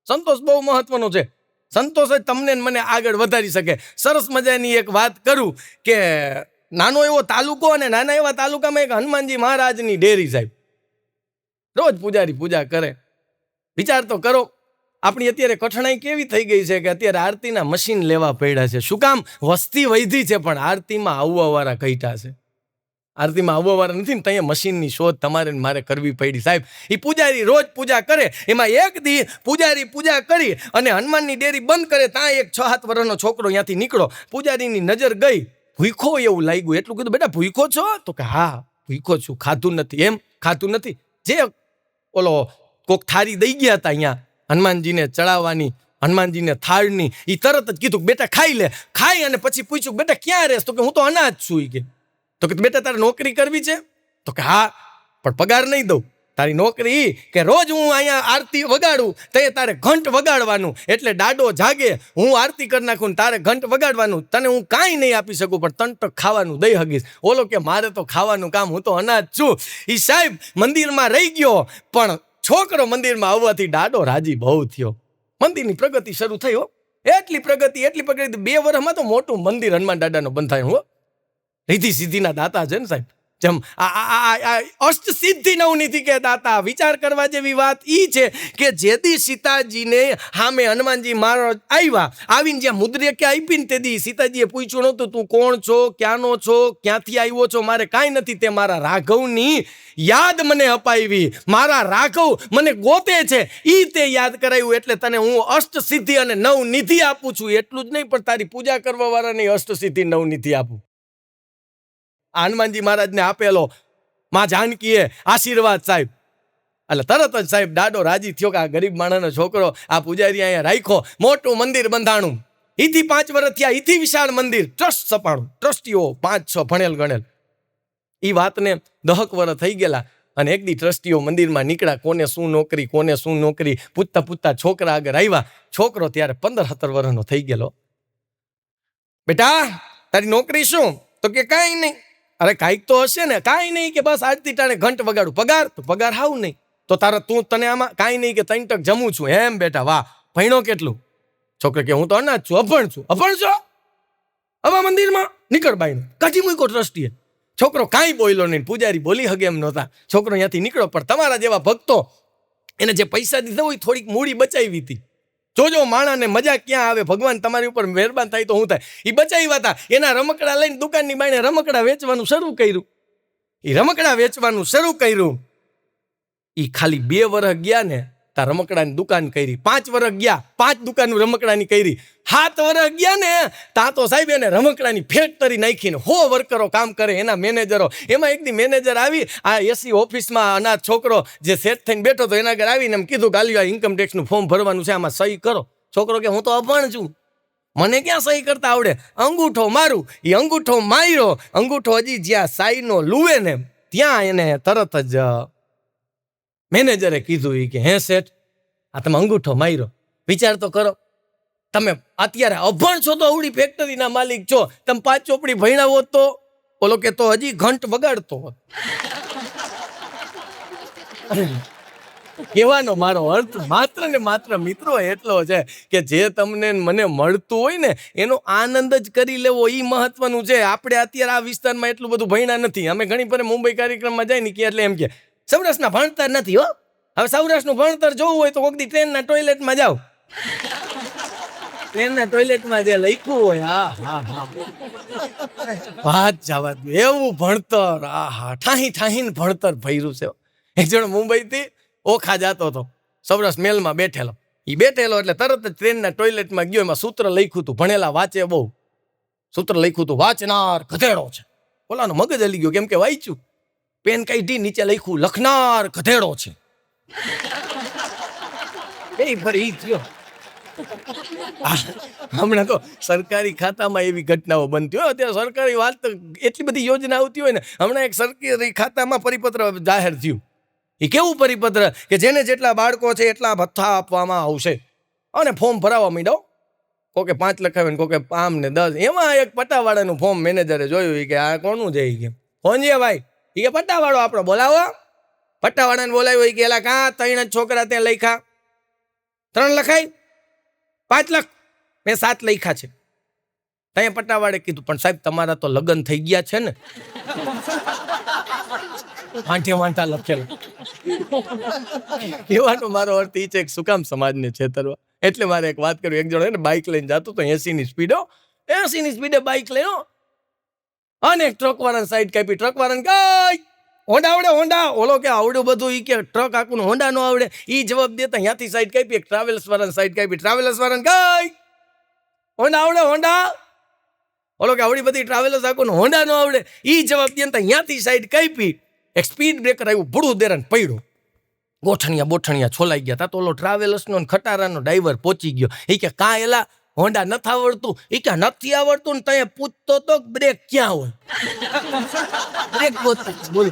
સંતોષ બહુ મહત્વનો છે. સંતોષ જ તમને મને આગળ વધારી શકે. સરસ મજાની એક વાત કરું કે નાનો એવો તાલુકો અને નાના એવા તાલુકામાં એક હનુમાનજી મહારાજની ડેરી સાહેબ. રોજ પૂજારી પૂજા કરે. વિચાર તો કરો, આપણી અત્યારે કઠણાઈ કેવી થઈ ગઈ છે કે અત્યારે આરતીના મશીન લેવા પડ્યા છે. શું કામ? વસ્તી વૈધી છે પણ આરતીમાં આવવાવાળા ઘટ્યા છે. આરતીમાં આવવાવાળા નથી ને ત્યાં મશીનની શોધ તમારે મારે કરવી પડી સાહેબ. એ પૂજારી રોજ પૂજા કરે, એમાં એક દી પૂજારી પૂજા કરી અને હનુમાનની ડેરી બંધ કરે, ત્યાં એક 6-7 વર્ષનો છોકરો ત્યાંથી નીકળો. પૂજારીની નજર ગઈ, ભૂખો એવું લાગ્યું. એટલું કીધું, બેટા ભૂખો છો? તો કે હા ભૂખો છું, ખાધું નથી. એમ ખાધું નથી? જે ઓલો કોક થાળી દઈ ગયા હતા અહીંયા હનુમાનજીને ચડાવવાની, હનુમાનજીને થાળની, એ તરત જ કીધું બેટા ખાઈ લે. ખાઈ અને પછી પૂછ્યું બેટા ક્યાં રહેશ? તો કે હું તો અનાજ છું. કે તો કે બેટા તારે નોકરી કરવી છે? તો કે હા, પણ પગાર નહીં દઉં. તારી નોકરી કે રોજ હું અહીંયા આરતી વગાડું તે તારે ઘંટ વગાડવાનું, એટલે દાડો જાગે હું આરતી કરી નાખું ને તારે ઘંટ વગાડવાનું. તને હું કાંઈ નહીં આપી શકું પણ તને તો ખાવાનું દઈ હગીશ. ઓલો કે મારે તો ખાવાનું કામ, હું તો અનાજ છું. એ સાહેબ મંદિરમાં રહી ગયો પણ છોકરો મંદિરમાં આવવાથી દાડો રાજી બહુ થયો. મંદિરની પ્રગતિ શરૂ થઈ. એટલી પ્રગતિ 2 વર્ષમાં તો મોટું મંદિર હનુમાન દાદાનું બંધાયું. રીધિ સિદ્ધિના દાતા છે ને સાહેબ. જેમ અષ્ટ સિદ્ધિ નવનિધિ કે દાતા. વિચાર કરવા જેવી વાત ઈ છે કે જેદી સીતાજીને સામે હનુમાનજી મહારાજ આવ્યા, આવીને જ્યાં મુદ્રિકા આપી ને તેદી સીતાજીએ પૂછ્યું નહોતું તું કોણ છો, ક્યાંનો છો, ક્યાંથી આવ્યો છો? મારે કાંઈ નથી, તે મારા રાઘવની યાદ મને અપાવી. મારા રાઘવ મને ગોતે છે, ઈ તે યાદ કરાવ્યું, એટલે તને હું અષ્ટ સિદ્ધિ અને નવનિધિ આપું છું. એટલું જ નહીં પણ તારી પૂજા કરવા વાળાને અષ્ટ સિદ્ધિ નવનિધિ આપું. હનુમાનજી મહારાજને આપેલો માં જાનકીએ આશીર્વાદ સાહેબ. એટલે તરત જ સાહેબ દાડો રાજી થયો કે આ ગરીબ માણસનો છોકરો આ પૂજારી અહીંયા રાખ્યો. મોટું મંદિર બંધાણું. ઈથી 5 વર્ષ થયા, ઈથી વિશાળ મંદિર. ટ્રસ્ટ સપાણું, ટ્રસ્ટીઓ 5-6 ભણેલ ગણેલ. એ વાતને 10 વર્ષ થઈ ગયેલા અને એક દી ટ્રસ્ટીઓ મંદિરમાં નીકળ્યા. કોને શું નોકરી, કોને શું નોકરી પૂછતા પૂછતા છોકરા આગળ આવ્યા. છોકરો ત્યારે 15-17 વર્ષનો થઈ ગયેલો. બેટા તારી નોકરી શું? તો કે કાંઈ નહીં. અરે કાંઈક તો હશે ને? કાંઈ નહીં કે બસ આજથી ટાણે ઘંટ વગાડું. પગાર? તો પગાર હાવ નહીં. તો તને આમાં કાંઈ નહીં કે 3 ટક જમું છું. એમ બેટા વાહ, ભણ્યો કેટલું? છોકરો કે હું તો અનાજ છું. અભણ છું. અભણ છો? હવે મંદિરમાં નીકળ બાઈને કાઢી મૂક્યો ટ્રસ્ટીએ. છોકરો કાંઈ બોલ્યો નહીં. પૂજારી બોલી હગે એમ નહોતા. છોકરો ત્યાંથી નીકળ્યો. પણ તમારા જેવા ભક્તો એને જે પૈસા દીધા હોય થોડીક મૂડી બચાવી હતી. જોજો માણાને મજા ક્યાં આવે. ભગવાન તમારી ઉપર મહેરબાન થાય તો શું થાય. એ બચાવ્યા હતા. એના રમકડા લઈને દુકાનની બાઈને રમકડા વેચવાનું શરૂ કર્યું. એ રમકડા વેચવાનું શરૂ કર્યું. એ ખાલી 2 વર્ષ ગયા ને ત્યાં રમકડાની દુકાન કરી. 5 વર્ષ ગયા 5 દુકાન રમકડાની કરી. 7 વર્ષ ગયા ને ત્યાં તો સાહેબ એને રમકડાની ફેક્ટરી નાખીને 100 વર્કરો કામ કરે, એના મેનેજરો. એમાં એક દી મેનેજર આવી આ એસી ઓફિસમાં અનાથ છોકરો જે સેટ થઈને બેઠો હતો એના આગળ આવીને એમ કીધું ગાલ્યો આ ઇન્કમ ટેક્સનું ફોર્મ ભરવાનું છે, આમાં સહી કરો. છોકરો કે હું તો અભણ છું, મને ક્યાં સહી કરતા આવડે. અંગૂઠો મારું. એ અંગૂઠો માર્યો. અંગૂઠો હજી જ્યાં સાઈનો લુવે ને ત્યાં એને તરત જ મેનેજરે કીધું કે હે શેઠ આ તમે અંગૂઠો માર્યો. વિચાર તો કરો, તમે અત્યારે અભણ છો તો અવળી ફેક્ટરીના માલિક છો. તમે 5 ચોપડી ભણ્યા હોત તો ઓલો કે તો હજી ઘંટ વગાડતો હોત. કહેવાનો મારો અર્થ માત્ર ને માત્ર મિત્રો એટલો છે કે જે તમને મને મળતું હોય ને એનો આનંદ જ કરી લેવો એ મહત્વનું છે. આપણે અત્યારે આ વિસ્તારમાં એટલું બધું ભણ્યા નથી. અમે ઘણી ફરે મુંબઈ કાર્યક્રમમાં જાય ને કે એટલે એમ કે સૌરાષ્ટ્રના ભણતર નથી. હો હવે સૌરાષ્ટ્રનું ભણતર જોવું હોય તો કોઈક દી ટ્રેનના ટોયલેટમાં જાઓ. ટ્રેનના ટોયલેટમાં જે લખ્યું હોય હા વાત જવા દો એવું ભણતર. ઠાહીને ભણતર ભર્યું છે. એક જણ મુંબઈથી ઓખા જતો હતો, સૌરાષ્ટ્ર મેલમાં બેઠેલો. એ બેઠેલો એટલે તરત જ ટ્રેનના ટોયલેટમાં ગયો. એમાં સૂત્ર લખ્યું હતું, ભણેલા વાંચે બહુ. સૂત્ર લખ્યું હતું વાંચનાર ગધેડો છે. ઓલાનો મગજ હલી ગયો કેમ કે વાંચ્યું. પેન કાઢી નીચે લખ્યું લખનાર ગધેડો છે. એ ફરી થયો. હમણાં તો સરકારી ખાતામાં એવી ઘટનાઓ બનતી હોય. અત્યારે સરકારી વાત એટલી બધી યોજના આવતી હોય ને. હમણાં એક સરકારી ખાતામાં પરિપત્ર જાહેર થયું. એ કેવું પરિપત્ર કે જેને જેટલા બાળકો છે એટલા ભથ્થા આપવામાં આવશે અને ફોર્મ ભરાવા માંડ્યો. કોકે 5 લખાવે ને કોકે 5 ને 10. એમાં એક પટ્ટાવાળાનું ફોર્મ મેનેજરે જોયું કે આ કોનું છે. કે કોણ છે ભાઈ? એ કે પટ્ટાવાળો આપણો. બોલાવો. પટ્ટાવાળાને બોલાવ્યો. કે એલા કાં 3 જ છોકરા ત્યાં લખ્યા. 3 લખાય, 5 લખ. મેં 7 લખ્યા છે. ત્યાં પટ્ટાવાળે કીધું, પણ સાહેબ તમારા તો લગ્ન થઈ ગયા છે ને. વાંઠે લખેલા. કહેવાનો મારો અર્થ એ છે કે શું કામ સમાજને છેતરવા. એટલે મારે એક વાત કરવી. એક જણો ને બાઇક લઈને જતો તો 80ની સ્પીડે બાઇક લઈને, અને એક ટ્રક વાળાને સાઈડ કાપી. ટ્રક વાળાને કઈ હોન્ડા આવડે, હોન્ડા. ઓલો કે આવડ્યું બધું. ઈ કે ટ્રક આખું હોન્ડા નો આવડે. ઈ જવાબ દેતા ત્યાંથી સાઈડ કાપી. એક ટ્રાવેલ્સ વાળાને સાઈડ કાપી. ટ્રાવેલ્સ વાળાને કઈ હોન્ડા આવડે, હોન્ડા. ઓલો કે આવડી બધી ટ્રાવેલર્સ આખું હોન્ડા નો આવડે. ઈ જવાબ દેતા ત્યાંથી સાઈડ કાપી. એક સ્પીડ બ્રેકર આવ્યું, ભૂડું દેરાને પડ્યું. બોઠણિયા છોલાઈ ગયા તા. તો ઓલો ટ્રાવેલર્સનો ખટારાનો ડ્રાઈવર પહોંચી ગયો. એ કે કાં એલા હોન્ડા નથી આવડતું? એ કે નથી આવડતું ને તય પૂછતો તો બ્રેક ક્યાં હોય? બ્રેક બોલ.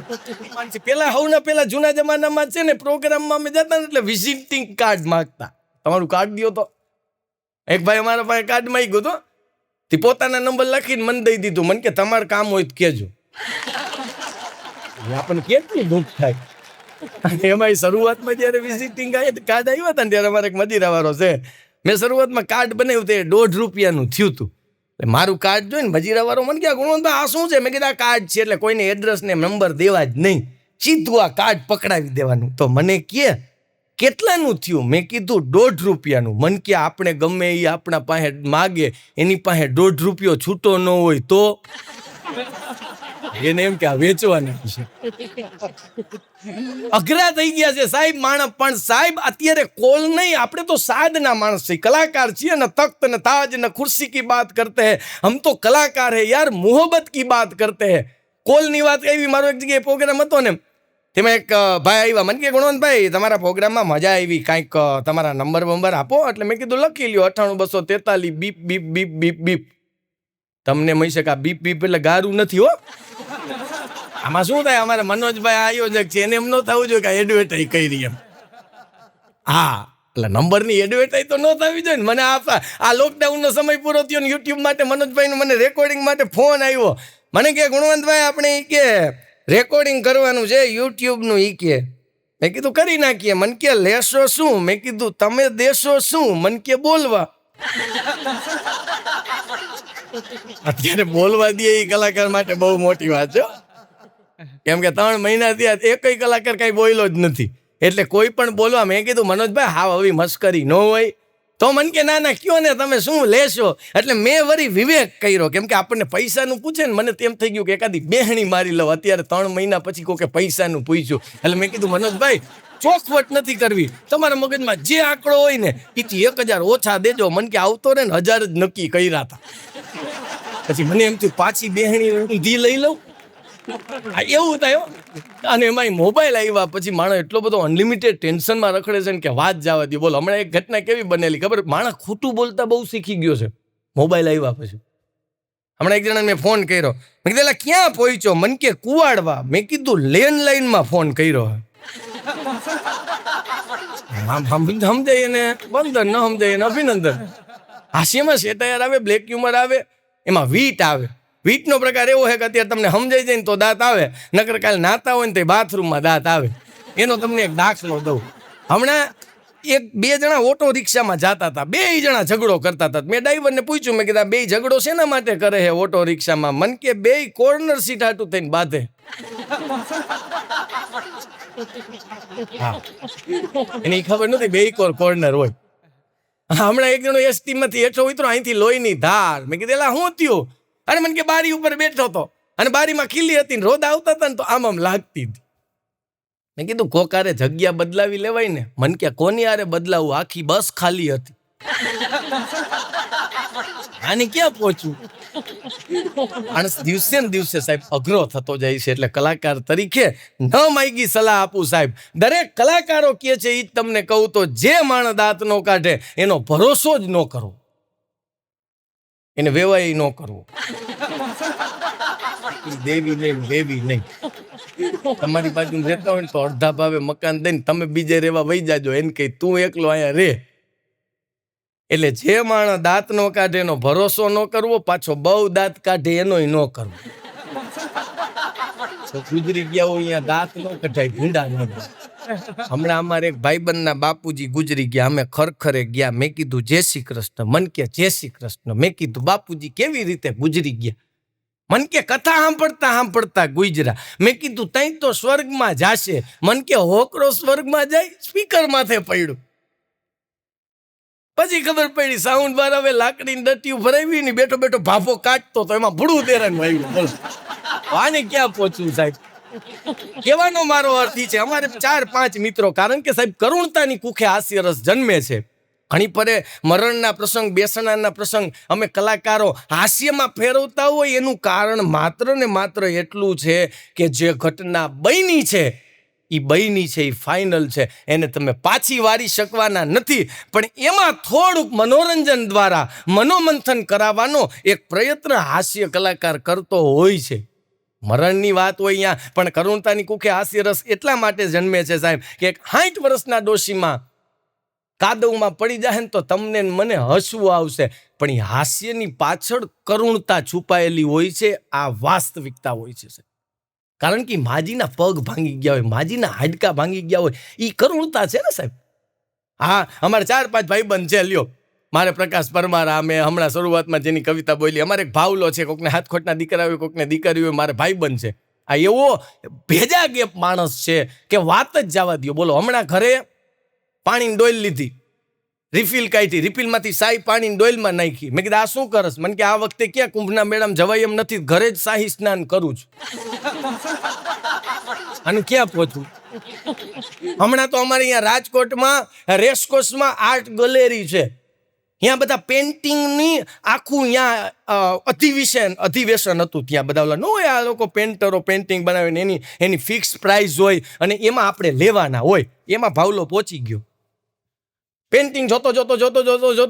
પેલા જૂના જમાનામાં છે ને, પ્રોગ્રામમાં અમે જતા ને એટલે વિઝિટિંગ કાર્ડ માંગતા. તમારું કાર્ડ દો તો. એક ભાઈ અમારા પાસે કાર્ડ માંગ્યો તો, તે પોતાના નંબર લખીને મને દઈ દીધું. મને કે તમારું કામ હોય તો કહેજો. આપણને કેટલું દુઃખ થાય. અને એમાં શરૂઆતમાં જયારે વિઝિટિંગ કાર્ડ આવ્યા હતા ને, ત્યારે અમારે એક મજીરાવાળો છે, મેં શરૂઆતમાં કાર્ડ બનાવ્યું તે 1.5 રૂપિયાનું થયું હતું. મારું કાર્ડ જોઈને મજીરાવાળો મને કહે, ગુણવંતભાઈ આ શું છે? મેં કીધું આ કાર્ડ છે, એટલે કોઈને એડ્રેસ ને નંબર દેવા જ નહીં, સીધું આ કાર્ડ પકડાવી દેવાનું. તો મને કહે કેટલાનું થયું? મેં કીધું 1.5 રૂપિયાનું. મને કે આપણે ગમે એ આપણા પાસે માગે, એની પાસે 1.5 રૂપિયો છૂટો ન હોય તો એને એમ કે આ વેચવાના છે. અઘરા થઈ ગયા છે સાહેબ માણસ. પણ સાહેબ અત્યારે કોલ નહીં, આપણે તો સાદના માણસ છીએ, કલાકાર છીએ ને. તખ્ત ને તાજ ને ખુરશી કી બાત કરતે હૈ, હમ તો કલાકાર હૈ યાર, મોહબ્બત કી બાત કરતે હૈ. કોલની વાત એવી, મારો એક જગ્યાએ પ્રોગ્રામ હતો ને, તેમાં એક ભાઈ આવ્યા. મને કે ગુણવંતભાઈ તમારા પ્રોગ્રામમાં મજા આવી, કાંઈક તમારા નંબર આપો. એટલે મેં કીધું લખી લ્યો 98243 beep beep beep beep beep. તમને મળી શકે આ બીપ બીપ એટલે ગારું નથી હો. આમાં શું થાય, અમારે મનોજભાઈ આયોજક છે, એને એમ ન થવું જોઈએ કે એડવર્ટાઈઝ કરી એમ. હા, એટલે નંબરની એડવર્ટાઈઝ તો ન થવી જોઈએ ને. મને આ લોકડાઉનનો સમય પૂરો થયો ને, યુટ્યુબ માટે મનોજભાઈનો મને રેકોર્ડિંગ માટે ફોન આવ્યો. મને કે ગુણવંતભાઈ આપણે કે રેકોર્ડિંગ કરવાનું છે યુટ્યુબનું. ઈ કે મેં કીધું કરી નાખીએ. મને કે લેશો શું? મેં કીધું તમે દેશો શું? મને કે બોલવા. અત્યારે બોલવા દે એ કલાકાર માટે બહુ મોટી વાત છે. કેમ કે 3 મહિના થયા એકય કલાકાર કઈ બોલ્યો જ નથી. એટલે કોઈ પણ બોલવા. મેં કીધું મનોજભાઈ હા આવી મસ્કરી ન હોય. તો મને કે ના કયો ને તમે શું લેશો? એટલે મેં વળી વિવેક કર્યો. કેમ કે આપણને પૈસાનું પૂછે ને, મને તેમ થઈ ગયું કે એકાદી બેહણી મારી લઉં. અત્યારે 3 મહિના પછી કોઈ પૈસાનું પૂછ્યું. એટલે મેં કીધું મનોજભાઈ ચોખવટ નથી કરવી, તમારા મગજમાં જે આંકડો હોય ને એથી 1000 ઓછા દેજો. મને કે આવતો રે ને 1000 જ નક્કી કર્યા હતા. પછી મને એમ થયું પાછી બેહણી ઊંધી લઈ લઉં. એવું થાય. અને એમાં મોબાઈલ આવ્યા પછી માણસ એટલો બધો અનલિમિટેડ ટેન્શનમાં રખડે છે ને કે વાત જવા દે. બોલો હમણાં એક ઘટના કેવી બનેલી ખબર? માણસ ખોટું બોલતા બહુ શીખી ગયો છે મોબાઈલ આવ્યા પછી. હમણાં એક જણા મેં ફોન કર્યો. મેં કીધું ક્યાં પહોંચ્યો? મને કે કુવાડવા. મેં કીધું લેન્ડલાઈનમાં ફોન કર્યો. સમજાય ને બંધન, ન સમજાય ને અભિનંદન. હાસ્યમાં સેટાયર આવે, બ્લેક હ્યુમર આવે, એમાં વીટ આવે. વીટનો પ્રકાર એવો છે કે અત્યારે તમને સમજાઈ જાય ને તો દાંત આવે, નકર કાલે નાતા હોય ને તો બાથરૂમમાં દાંત આવે. એનો તમને એક દાખલો દઉં. હમણાં 2 જણા ઓટો રિક્ષામાં જતા હતા. 2 જણા ઝઘડો કરતા હતા. મેં ડ્રાઈવરને પૂછ્યું, મેં કીધું 2 ઝઘડો શેના માટે કરે છે ઓટો રિક્ષામાં? મન કે 2 કોર્નર સીટ હાટું થઈને બાંધે. હા, એની ખબર નથી 2 કોર્નર હોય. હમણાં એક જણો એસટી માંથી હેઠો ઉતરો, અહીંથી લોહીની ધાર. મેં કીધું એલા શું થયું? અરે મને કે બારી ઉપર બેઠો હતો અને બારીમાં ખીલી હતી ને રોદ આવતા હતા ને તો આમ લાગતી હતી. મેં કીધું કોકારે જગ્યા બદલાવી લેવાય ને. મને કે કોની આરે બદલાવું? આખી બસ ખાલી હતી. આને ક્યાં પહોંચવું? માણસ દિવસે ને દિવસે સાહેબ અઘરો થતો જાય છે. એટલે કલાકાર તરીકે ન માગી સલાહ આપું સાહેબ. દરેક કલાકારો કહે છે એ જ તમને કહું તો, જે માણસ દાંત નો કાઢે એનો ભરોસો જ ન કરવો, એને વેવાય ન કરવો. દેવી નહીં. તમારી બાજુ રહેતા હોય ને તો અડધા ભાવે મકાન દઈને તમે બીજે રહેવા વહી જાજો. એને કહી તું એકલો અહીંયા રે. એટલે જે માણસ દાંત નો કાઢે એનો ભરોસો ન કરવો, પાછો બહુ દાંત કાઢે એનોય ન કરવો. તો ગુજરી ગયા હોય અહીંયા દાંત ન કઢાય, ભૂંડા ન થાય. હમણાં અમારે એક ભાઈબંધના બાપુજી ગુજરી ગયા. અમે ખરખરે ગયા. મેં કીધું જય શ્રી કૃષ્ણ. મન કે જય શ્રી કૃષ્ણ. મેં કીધું બાપુજી કેવી રીતે ગુજરી ગયા? મન કે કથા સાંભળતા ગુજરા. મેં કીધું તઈ તો સ્વર્ગમાં જાશે. મન કે હોકરો સ્વર્ગમાં જાય, સ્પીકર માથે પડ્યું. પછી ખબર પડી સાઉન્ડ બાર હવે લાકડીની ડટ્ટીઓ ભરાવી ને બેઠો બેઠો ભાફો કાઢતો તો એમાં ભૂડું તેરાને વાગ્યું. આને ક્યાં પહોંચવું સાહેબ? કહેવાનો મારો અર્થ છે, અમારે 4-5 મિત્રો, કારણ કે સાહેબ કરુણતાની કુખે હાસ્ય રસ જન્મે છે. ઘણી પરે મરણના પ્રસંગ, બેસણાના પ્રસંગ અમે કલાકારો હાસ્યમાં ફેરવતા હોય એનું કારણ માત્ર ને માત્ર એટલું છે કે જે ઘટના બની છે એ બની છે, એ ફાઇનલ છે, એને તમે પાછી વારી શકવાના નથી. પણ એમાં થોડુંક મનોરંજન દ્વારા મનોમંથન કરાવવાનો એક પ્રયત્ન હાસ્ય કલાકાર કરતો હોય છે. મરણની વાત હોય અહીંયા, પણ કરુણતાની કુખે હાસ્ય રસ એટલા માટે જન્મે છે સાહેબ કે એક 60 વર્ષના ડોશીમાં કાદવમાં પડી જાય ને તો તમને મને હસવું આવશે, પણ એ હાસ્યની પાછળ કરુણતા છુપાયેલી હોય છે. આ વાસ્તવિકતા હોય છે સાહેબ. કારણ કે માજીના પગ ભાંગી ગયા હોય, માજીના હાડકા ભાંગી ગયા હોય, એ કરુણતા છે ને સાહેબ. હા, અમારે 4-5 ભાઈબંધ છે. લ્યો, મારે પ્રકાશ પરમાર, અમે હમણાં શરૂઆતમાં જેની કવિતા બોલી, અમારે એક ભાવલો છે, કોકને હાથખોટના દીકરા હોય, કોકને દીકરી હોય, મારે ભાઈબંધ છે. આ એવો ભેજા ગેપ માણસ છે કે વાત જ જવા દો. બોલો, હમણાં ઘરે પાણીની ડોલ લીધી, રિફિલ કાઢી, રિફિલમાંથી શાહી પાણીની ડોલમાં નાખી. મેં કીધું આ શું કરસ? મને કે આ વખતે ક્યાં કુંભના મેળામાં જવાય એમ નથી, ઘરે જ શાહી સ્નાન કરું છું. અને ક્યાં પહોંચવું? હમણાં તો અમારે અહીંયા રાજકોટમાં રેસકોર્સમાં આર્ટ ગેલેરી છે. ત્યાં બધા પેન્ટિંગની આખું ત્યાં અધિવેશન હતું. ત્યાં બધા ઓલા ન હોય, આ લોકો પેન્ટરો પેન્ટિંગ બનાવીને એની ફિક્સ પ્રાઇસ હોય અને એમાં આપણે લેવાના હોય. એમાં ભાવલો પહોંચી ગયો. પેન્ટિંગ જોતો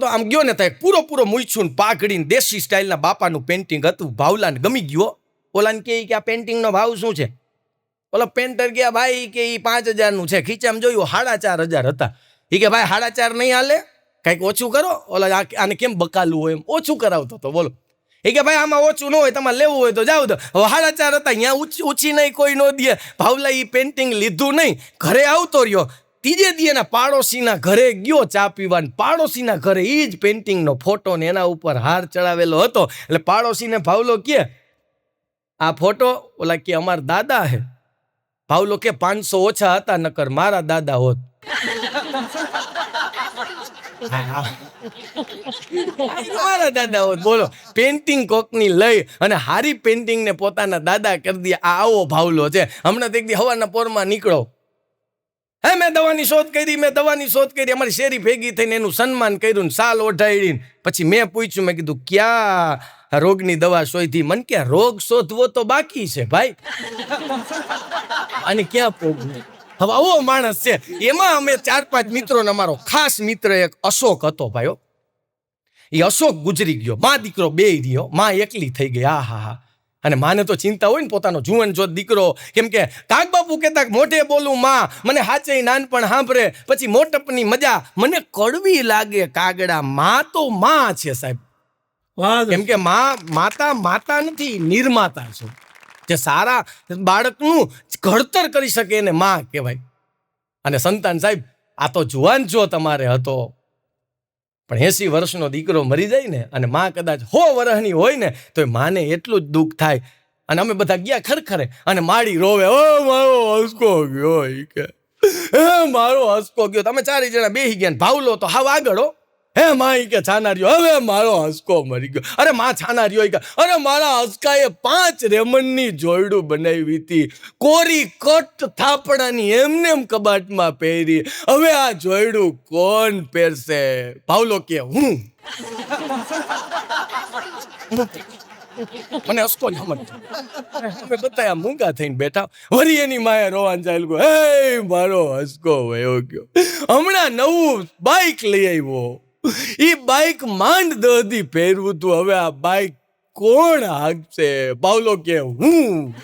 આમ ગયો ને, થાય પૂરો મૂછું પાઘડીને દેશી સ્ટાઇલના બાપાનું પેન્ટિંગ હતું. ભાવલાને ગમી ગયો. ઓલાને કે આ પેન્ટિંગનો ભાવ શું છે? ઓલા પેન્ટર ગયા, ભાઈ કે 5,000નું છે. ખીચામાં જોયું 4,500 હતા. એ કે ભાઈ 4,500 નહીં હાલે, કંઈક ઓછું કરો. ઓલા આને કેમ બકાલું હોય એમ ઓછું કરાવતો તો. બોલો, એ કે ભાઈ આમાં ઓછું ન હોય, તમારે લેવું હોય તો જાવ. તો 4,500 હતા. અહીંયા ઊંચી નહીં કોઈ ન દે. ભાવલા એ પેન્ટિંગ લીધું નહીં, ઘરે આવતો રહ્યો. ત્રીજે દીના પાડોશીના ઘરે ગયો ચા પીવાને. પાડોશીના ઘરે એ જ પેન્ટિંગનો ફોટો ને એના ઉપર હાર ચડાવેલો હતો. એટલે પાડોશીને ભાવલો કે આ ફોટો? ઓલા કે અમારા દાદા હે. ભાવલો કે 500 ઓછા હતા, નકર મારા દાદા હોત. મારા દાદા હોત. બોલો, પેન્ટિંગ કોકની લઈ અને હારી પેન્ટિંગ ને પોતાના દાદા કરી દે. આ આવો ભાવલો છે. હમણાં તો એક દી હવારના પોરમાં નીકળો, મેં દવાની શોધ કરી. અમારી શેરી ભેગી થઈને એનું સન્માન કર્યું, સાલ ઓઢાડીને. પછી મેં પૂછ્યું, મેં કીધું ક્યાં રોગની દવા શોધી? મન કે રોગ શોધવો તો બાકી છે ભાઈ, અને ક્યાં પોગવું? હવે આવો માણસ છે. એમાં અમે 4-5 મિત્રોને, અમારો ખાસ મિત્ર એક અશોક હતો ભાઈઓ. એ અશોક ગુજરી ગયો. માં દીકરો બે રહ્યો. માં એકલી થઈ ગઈ. હા. અને માને તો ચિંતા હોય ને પોતાનો જુવાન જોત દીકરો. કેમ કે કાક બાપુ કહેતા મોઢે બોલું માં, મને હાચે નાનપણ સાંભળે, પછી મોટપની મજા મને કડવી લાગે કાગડા. માં તો માં છે સાહેબ. કેમ કે માતા નથી, નિર્માતા છે. જે સારા બાળકનું ઘડતર કરી શકે એને માં કહેવાય. અને સંતાન સાહેબ, આ તો જુવાન જો તમારે હતો, પણ 80 વર્ષનો દીકરો મરી જાય ને, અને માં કદાચ 100 વર્ષની હોય ને, તો માને એટલું જ દુઃખ થાય. અને અમે બધા ગયા ખરખરે, અને માડી રોવે, ઓ મારો હસકો ગયો. કે મારો હસકો ગયો. તમે 4 જણા બેસી ગયા. ભાવલો તો હાવ આગળ હો. માં કે છાનાર્યો, હવે મારો હસકો મરી ગયો. અરે માં છાનાર્યો. કે અરે મારા હસકાએ 5 રેમનની જોયડું બનાવી હતી, કોરી કટ થાપડાની એમને કબાટમાં પહેરી. હવે આ જોયડું કોણ પહેરશે? ભાવલો કે હું. મને હસકો જ સમજ. અમે બધા મૂંગા થઈને બેઠા. વળી એની માએ રોવાન ચાલ્યું, હે મારો હસકો વયો ગયો. હમણાં નવું બાઇક લઈ આવ્યો. ઈ બાઇક માંડ દહદી પહેરવું તું. હવે આ બાઇક કોણ હાંકશે? ભાવલો કે હું.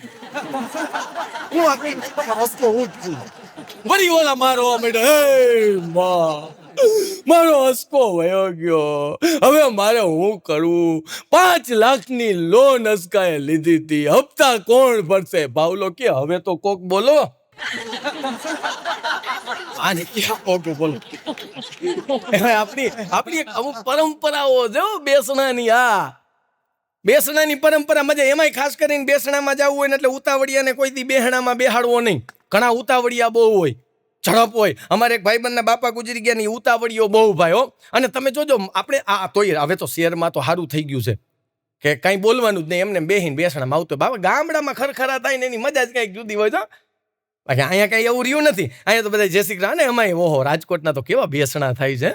વળી ઓલા મારો હે માં મારો હસકો વયો ગયો. હવે મારે હું કરું? 5 લાખની લોન હસકાએ લીધી હતી, હપ્તા કોણ ભરશે? ભાવલો કે હવે તો કોક બોલો. આને ક્યાં કોક બોલો? આપણી એક અમુક પરંપરાઓ જો બેસણાની. બેસણાની પરંપરા મજા. એમાંય ખાસ કરીને બેસણામાં જવું હોય ને એટલે ઉતાવળિયાને કોઈ દી બેહણામાં બેહાડવો નહીં. ઘણા ઉતાવળિયા બહુ હોય, ઝડપ હોય. અમારે એક ભાઈબંધના બાપા ગુજરી ગયા ને ઉતાવળીઓ બહુ ભાઈ હો. અને તમે જોજો આપણે તોય હવે તો શહેરમાં તો સારું થઈ ગયું છે કે કાંઈ બોલવાનું જ નહીં, એમને બેહીને બેસણામાં આવતો. બાબા ગામડામાં ખરખરા થાય ને એની મજા જ કંઈક જુદી હોય તો. બાકી અહીંયા કાંઈ એવું રહ્યું નથી. અહીંયા તો બધા જય શ્રી કૃષ્ણ. અને એમાંય ઓહો, રાજકોટના તો કેવા બેસણા થાય છે.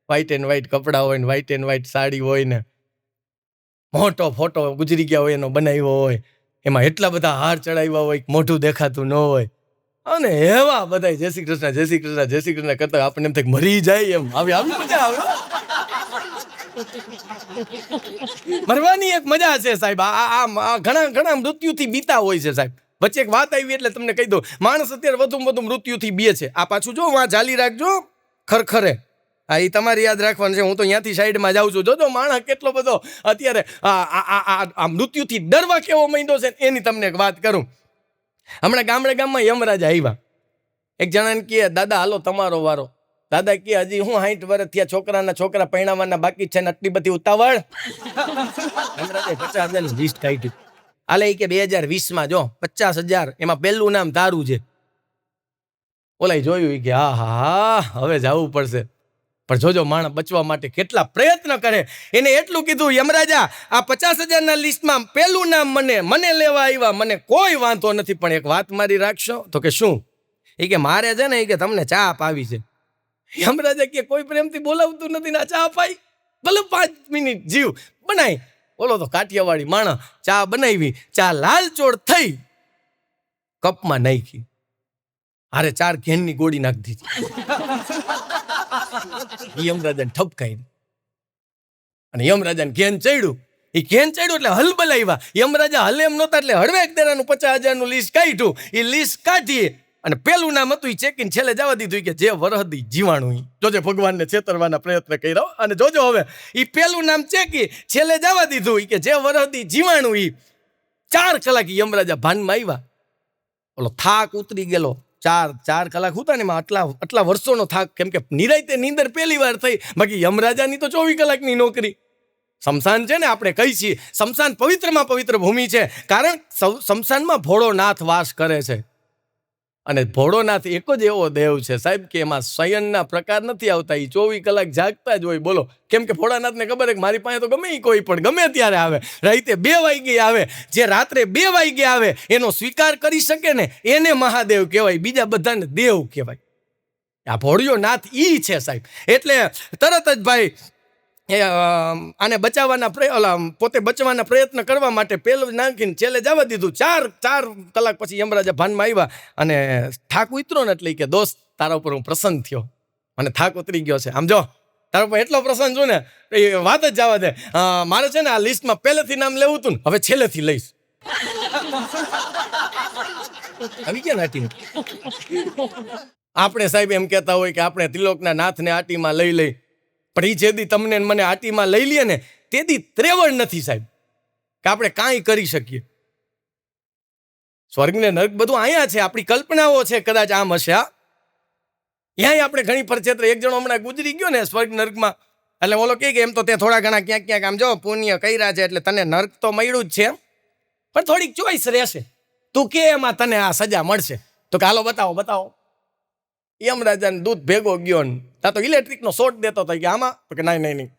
વ્હાઈટ એન્ડ વ્હાઈટ કપડાં હોય ને વ્હાઈટ એન્ડ વ્હાઈટ સાડી હોય ને મોટો ફોટો ગુજરી ગયા હોય એનો બનાવ્યો હોય, એમાં એટલા બધા હાર ચડાવ્યા હોય, મોઢું દેખાતું ન હોય. અને એવા બધા જય શ્રી કૃષ્ણ જય શ્રી કૃષ્ણ જય શ્રી કૃષ્ણ કરતા આપણને એમ થાય મરી જાય એમ. આવી મજા આવે. મરવાની એક મજા છે સાહેબ. ઘણા મૃત્યુથી બીતા હોય છે સાહેબ. વચ્ચે એક વાત આવી એટલે તમને કહી દઉં, માણસ અત્યારે વધુ મૃત્યુથી બીએ છે. આ પાછું જો વાં ચાલી રાખજો ખરખરે. એ તમારે યાદ રાખવાનું છે. હું તો ત્યાંથી સાઈડમાં જાઉં છું. જોજો માણસ કેટલો બધો અત્યારે આ મૃત્યુથી ડરવા કેવો માંડ્યો છે એની તમને એક વાત કરું. હમણાં ગામમાં યમરાજા આવ્યા. એક જણાને કહે દાદા હાલો તમારો વારો. દાદા કે હજી હું 60 વર્ષ થયા, છોકરા પરણાવવાના બાકી છે ને આટલી બધી ઉતાવળ. યમરાજે 50,000 લિસ્ટ કાઢ્યું. હાલે કે 2020માં જો 50,000 એમાં પહેલું નામ તારું છે. ઓલાય જોયું કે હા હવે જવું પડશે. પણ જોજો માણસ બચવા માટે કેટલા પ્રયત્ન કરે. એને એટલું કીધું યમરાજા આ 50,000ના લિસ્ટમાં પહેલું નામ મને લેવા આવ્યા, મને કોઈ વાંધો નથી, પણ એક વાત મારી રાખશો. તો કે શું? એ કે મારે છે ને એ કે તમને ચા પાવી છે. યમરાજા કે કોઈ પ્રેમથી બોલાવતું નથી ને ચા પાઈ? ભલે 5 મિનિટ જીવ બનાય. બોલો તો કાઠિયાવાડી માણસ ચા બનાવી, ચા લાલચોળ થઈ, કપમાં નાખી, અરે 4 ઘેનની ગોળી નાખી દીધી. યમરાજાને ઠપકાઈ અને યમરાજાને ઘેન ચડ્યું. એ ઘેન ચડ્યું એટલે હલબલાવ્યા. યમરાજા હલે એમ નહોતા એટલે હળવેક દેરાનું 50,000નું લિસ્ટ કાઢ્યું. એ લિસ્ટ કાઢી અને પેલું નામ હતું એ ચેકીને છેલ્લે જવા દીધું કે જે વરહદી જીવાણું. જોજે ભગવાનને છેતરવાના પ્રયત્ન કર્યો. અને જોજો હવે એ પેલું નામ ચેકી છેલ્લે જવા દીધું કે જે વરહદી જીવાણું. એ 4 કલાક યમરાજા ભાનમાં આવ્યા. ઓલો થાક ઉતરી ગયેલો. 4 કલાક હતા ને એમાં આટલા વર્ષોનો થાક. કેમ કે નિરાયતે નીંદર પહેલી વાર થઈ. બાકી યમરાજાની તો 24 કલાકની નોકરી. શમશાન છે ને આપણે કહી છીએ શમશાન પવિત્રમાં પવિત્ર ભૂમિ છે. કારણ શમશાનમાં ભોળોનાથ વાસ કરે છે. અને ભોળોનાથ એક જ એવો દેવ છે સાહેબ કે એમાં શયનના પ્રકાર નથી આવતા. એ 24 કલાક જાગતા જ હોય. બોલો કેમ કે ભોળાનાથને ખબર કે મારી પાસે તો ગમે એ કોઈ પણ ગમે ત્યારે આવે. રાતે 2 વાગ્યે આવે. જે રાત્રે 2 વાગ્યે આવે એનો સ્વીકાર કરી શકે ને એને મહાદેવ કહેવાય, બીજા બધાને દેવ કહેવાય. આ ભોળિયો નાથ ઈ છે સાહેબ. એટલે તરત જ ભાઈ આને બચાવવાના પોતે બચવાના પ્રયત્ન કરવા માટે પેલું નાખીને છેલ્લે જવા દીધું. 4 કલાક પછી યમરાજા ભાનમાં આવ્યા અને થાક ઉતરો ને એટલે કે દોસ્ત તારા ઉપર હું પ્રસન્ન થયો અને થાક ઉતરી ગયો છે. આમ જો તારા ઉપર એટલો પ્રસન્ન છું ને એ વાત જ જવા દે. મારે છે ને આ લિસ્ટમાં પહેલેથી નામ લેવું હતું ને હવે છેલ્લેથી લઈશ. આવી ક્યાં નાટી? આપણે સાહેબ એમ કહેતા હોય કે આપણે ત્રિલોકના નાથને આટીમાં લઈ પણ એ જેદી તમને મને આટીમાં લઈ લઈએ ને તેથી ત્રેવડ નથી સાહેબ કે આપણે કાંઈ કરી શકીએ. સ્વર્ગ ને નર્ક બધું અહીંયા છે. આપણી કલ્પનાઓ છે કદાચ આમ હશે. ત્યાં આપણે ઘણી પરચેત્ર. એક જણો હમણાં ગુજરી ગયો ને સ્વર્ગ નર્કમાં. એટલે ઓલો કે એમ તો તે થોડા ઘણા ક્યાંક આમ જો પુણ્ય કર્યા છે એટલે તને નર્ક તો મળ્યું જ છે, પણ થોડીક ચોઈસ રહેશે. તું કે એમાં તને આ સજા મળશે. તો કે હાલો બતાવો. યમરાજાને દૂધ ભેગો ગયો ને ત્યાં તો ઇલેક્ટ્રિકનો શોર્ટ દેતો હતો કે આમાં. તો કે નહીં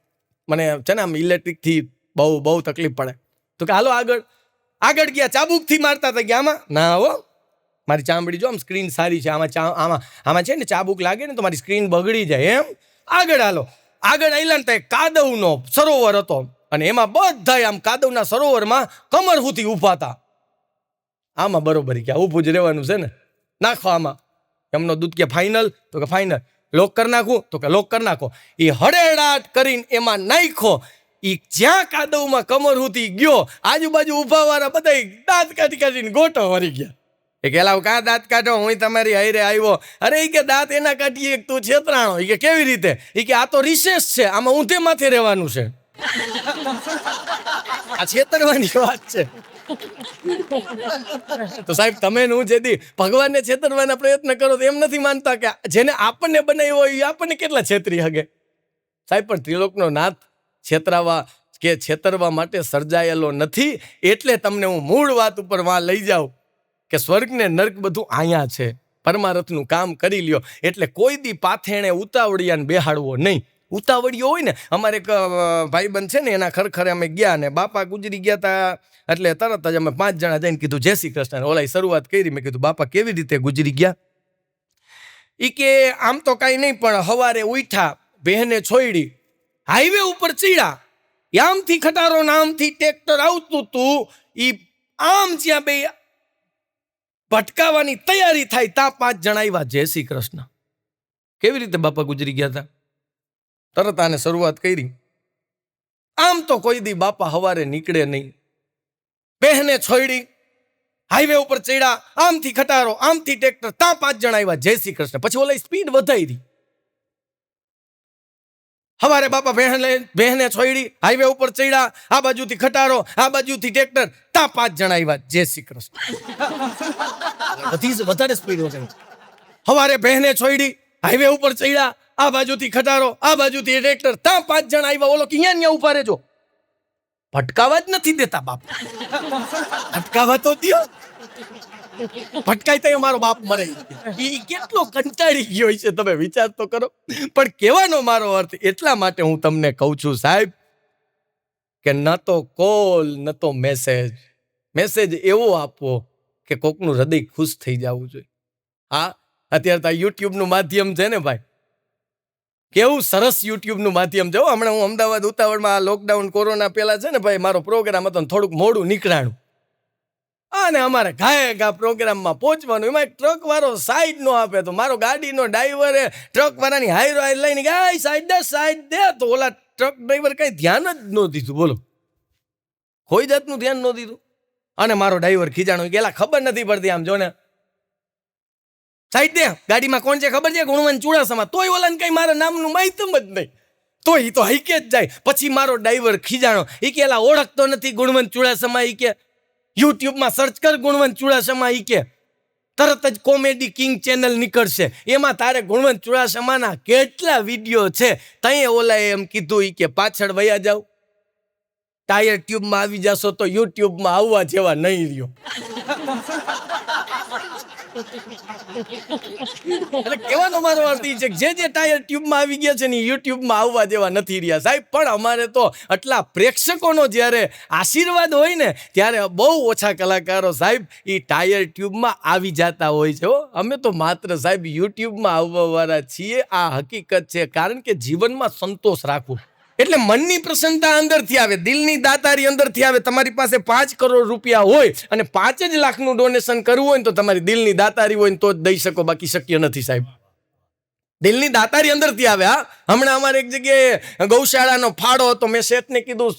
મને છે ને આમ ઇલેક્ટ્રિકથી બહુ તકલીફ પડે. તો કે હાલો આગળ ગયા. ચાબુકથી મારતા હતા કે આમાં ના હો મારી ચામડી જો આમ સ્ક્રીન સારી છે, આમાં છે ને ચાબુક લાગે ને તો મારી સ્ક્રીન બગડી જાય એમ. આગળ હાલો. આગળ આવેલા ને ત્યાં કાદવનો સરોવર હતો અને એમાં બધા આમ કાદવના સરોવરમાં કમર સુધી ઊભા હતા. આમાં બરોબર કે ઊભું જ રહેવાનું છે ને, નાખો આમાં. એમનો દૂધ કે ફાઇનલ? તો કે ફાઇનલ. લોક કરી નાખું? તો કે લોક કરી નાખો. એ હડેડાટ કરીને એમાં નાખો. એ જ્યાં કાદવમાં કમર સુધી ગયો આજુબાજુ ઊભા વાળા બધા દાંત કાઢીને ગોટો વળી ગયા. એ કે લાવ કા દાંત કાઢો, હું તમારી હારે આવ્યો. અરે એ કે દાંત એના કાઢીએ તું છેતરાણો. એ કે કેવી રીતે? એ કે આ તો રિસેસ છે, આમાં ઊંધે માથે રહેવાનું છે. આ છેતરવાની વાત છે. તો સાહેબ તમે હું જેથી ભગવાનને છેતરવાના પ્રયત્ન કરો તો એમ નથી માનતા કે જેને આપણને બનાવ્યો હોય એ આપણને કેટલા છેતરી હગે? સાહેબ પણ ત્રિલોકનો નાથ છેતરવા માટે સર્જાયેલો નથી. એટલે તમને હું મૂળ વાત ઉપર વાં લઈ જાઉં કે સ્વર્ગ ને નર્ક બધું અહીંયા છે. પરમારથનું કામ કરી લ્યો. એટલે કોઈ દી પાથેણે ઉતાવળિયાને બેહાડવો નહીં. ઉતાવળિયો હોય ને, અમારે એક ભાઈબંધ છે ને, એના ખરખરે અમે ગયા ને બાપા ગુજરી ગયા હતા. એટલે તરત જ અમે 5 જણા જઈને કીધું જય શ્રી કૃષ્ણ. ઓલા શરૂઆત કરી. મેં કીધું બાપા કેવી રીતે ગુજરી ગયા? ઈ કે આમ તો કાંઈ નહીં, પણ હવારે ઉઠ્યા, બહેને છોડી, હાઈવે ઉપર ચીડા, આમથી ખટારો નામથી ટ્રેક્ટર આવતું તું, ઈ આમ જ્યાં બે ભટકાવાની તૈયારી થાય ત્યાં 5 જણા આવ્યા. જય શ્રી કૃષ્ણ. કેવી રીતે બાપા ગુજરી ગયા હતા? તરત આને શરૂઆત કરી. આમ તો કોઈ દી બાપા હવારે નીકળે નહીં, બહેને છોડી, હાઈવે ઉપર ચડ્યા, આમથી ખટારો આમથી ટ્રેક્ટર, ત્યાં 5 જણા આવ્યા. જય શ્રી કૃષ્ણ. પછી ઓલા સ્પીડ વધારી. હવારે બાપા બહેને છોડી, હાઈવે ઉપર ચડ્યા, આ બાજુથી ખટારો આ બાજુથી ટ્રેક્ટર, ત્યાં 5 જણા આવ્યા. જય શ્રી કૃષ્ણ. વધારે સ્પીડ વધારી. હવારે બહેને છોડી, હાઈવે ઉપર ચડ્યા, આ બાજુથી ખટારો આ બાજુથી ટ્રેક્ટર, ત્યાં 5 જણા આવ્યા. ઓલો ક્યાં ઉભા રહેજો, ભટકાવા જ નથી દેતા બાપ. ભટકાવા તો દો. ભટકાય તો મારો બાપ મરે. એ કેટલો કંટાળી ગયો છે તમે વિચાર તો કરો. પણ કહેવાનો મારો અર્થ એટલા માટે હું તમને કહું છું સાહેબ કે ન તો કોલ ન તો મેસેજ એવો આપવો કે કોકનું હૃદય ખુશ થઈ જવું જોઈએ. હા, અત્યારે તો યુટ્યુબનું માધ્યમ છે ને ભાઈ, કેવું સરસ યુટ્યુબનું માધ્યમ છે. હમણાં હું અમદાવાદ ઉતાવળમાં લોકડાઉન કોરોના પહેલા છે ને ભાઈ, મારો પ્રોગ્રામ હતો, થોડુંક મોડું નીકળાણું અને અમારે ઘા પ્રોગ્રામમાં પહોંચવાનું. એમાં એક ટ્રક વાળો સાઈડ નો આપે તો મારો ગાડીનો ડ્રાઈવરે ટ્રક વાળાની હાઈરો લઈને ગયા, સાઈડ દે. તો ઓલા ટ્રક ડ્રાઈવર કઈ ધ્યાન જ ન દીધું. બોલો, કોઈ જાતનું ધ્યાન ન દીધું. અને મારો ડ્રાઈવર ખીજાણો, ગયેલા ખબર નથી પડતી, આમ જો ને સાઈડ દે, ગાડીમાં કોણ છે ખબર છે? ગુણવંત ચુડાસમા. તોય ઓલાને કઈ મારા નામનું માહિતમ જ નહીં, તો એ તો હઈકે જ જાય. પછી મારો ડ્રાઈવર ખીજાણો, એ કે એલા ઓળખતો નથી ગુણવંત ચુડાસમા. એ કે યુટ્યુબમાં સર્ચ કર ગુણવંત ચુડાસમા. એ કે તરત જ કોમેડી કિંગ ચેનલ નીકળશે, એમાં તારે ગુણવંત ચુડાસમાના કેટલા વિડીયો છે. તઈએ ઓલાએ એમ કીધું, એ કે પાછળ વયા જાવ, ટાયર ટ્યુબમાં આવી જશો તો યુટ્યુબમાં આવવા જેવા નહીં રહ્યો. એટલે કહેવાનો મારો અર્થ એ છે કે જે ટાયર ટ્યુબમાં આવી ગયા છે ને યુટ્યુબમાં આવવા જેવા નથી રહ્યા સાહેબ. પણ અમારે તો આટલા પ્રેક્ષકોનો જ્યારે આશીર્વાદ હોય ને ત્યારે બહુ ઓછા કલાકારો સાહેબ એ ટાયર ટ્યુબમાં આવી જતા હોય છે. અમે તો માત્ર સાહેબ યુટ્યુબમાં આવવાવાળા છીએ, આ હકીકત છે. કારણ કે જીવનમાં સંતોષ રાખવું એટલે મનની પ્રસન્નતા અંદરથી આવે, દિલની દાતારી અંદરથી આવે. તમારી પાસે 5 કરોડ રૂપિયા હોય અને 5 જ લાખનું ડોનેશન કરવું હોય ને તો તમારી દિલની દાતારી હોય ને તો જ દઈ શકો, બાકી શક્ય નથી સાહેબ. દિલની દાતારી અંદરથી આવે. હા, હમણાં અમારે એક જગ્યાએ ગૌશાળાનો ફાળો હતો. મેં શેઠને કીધું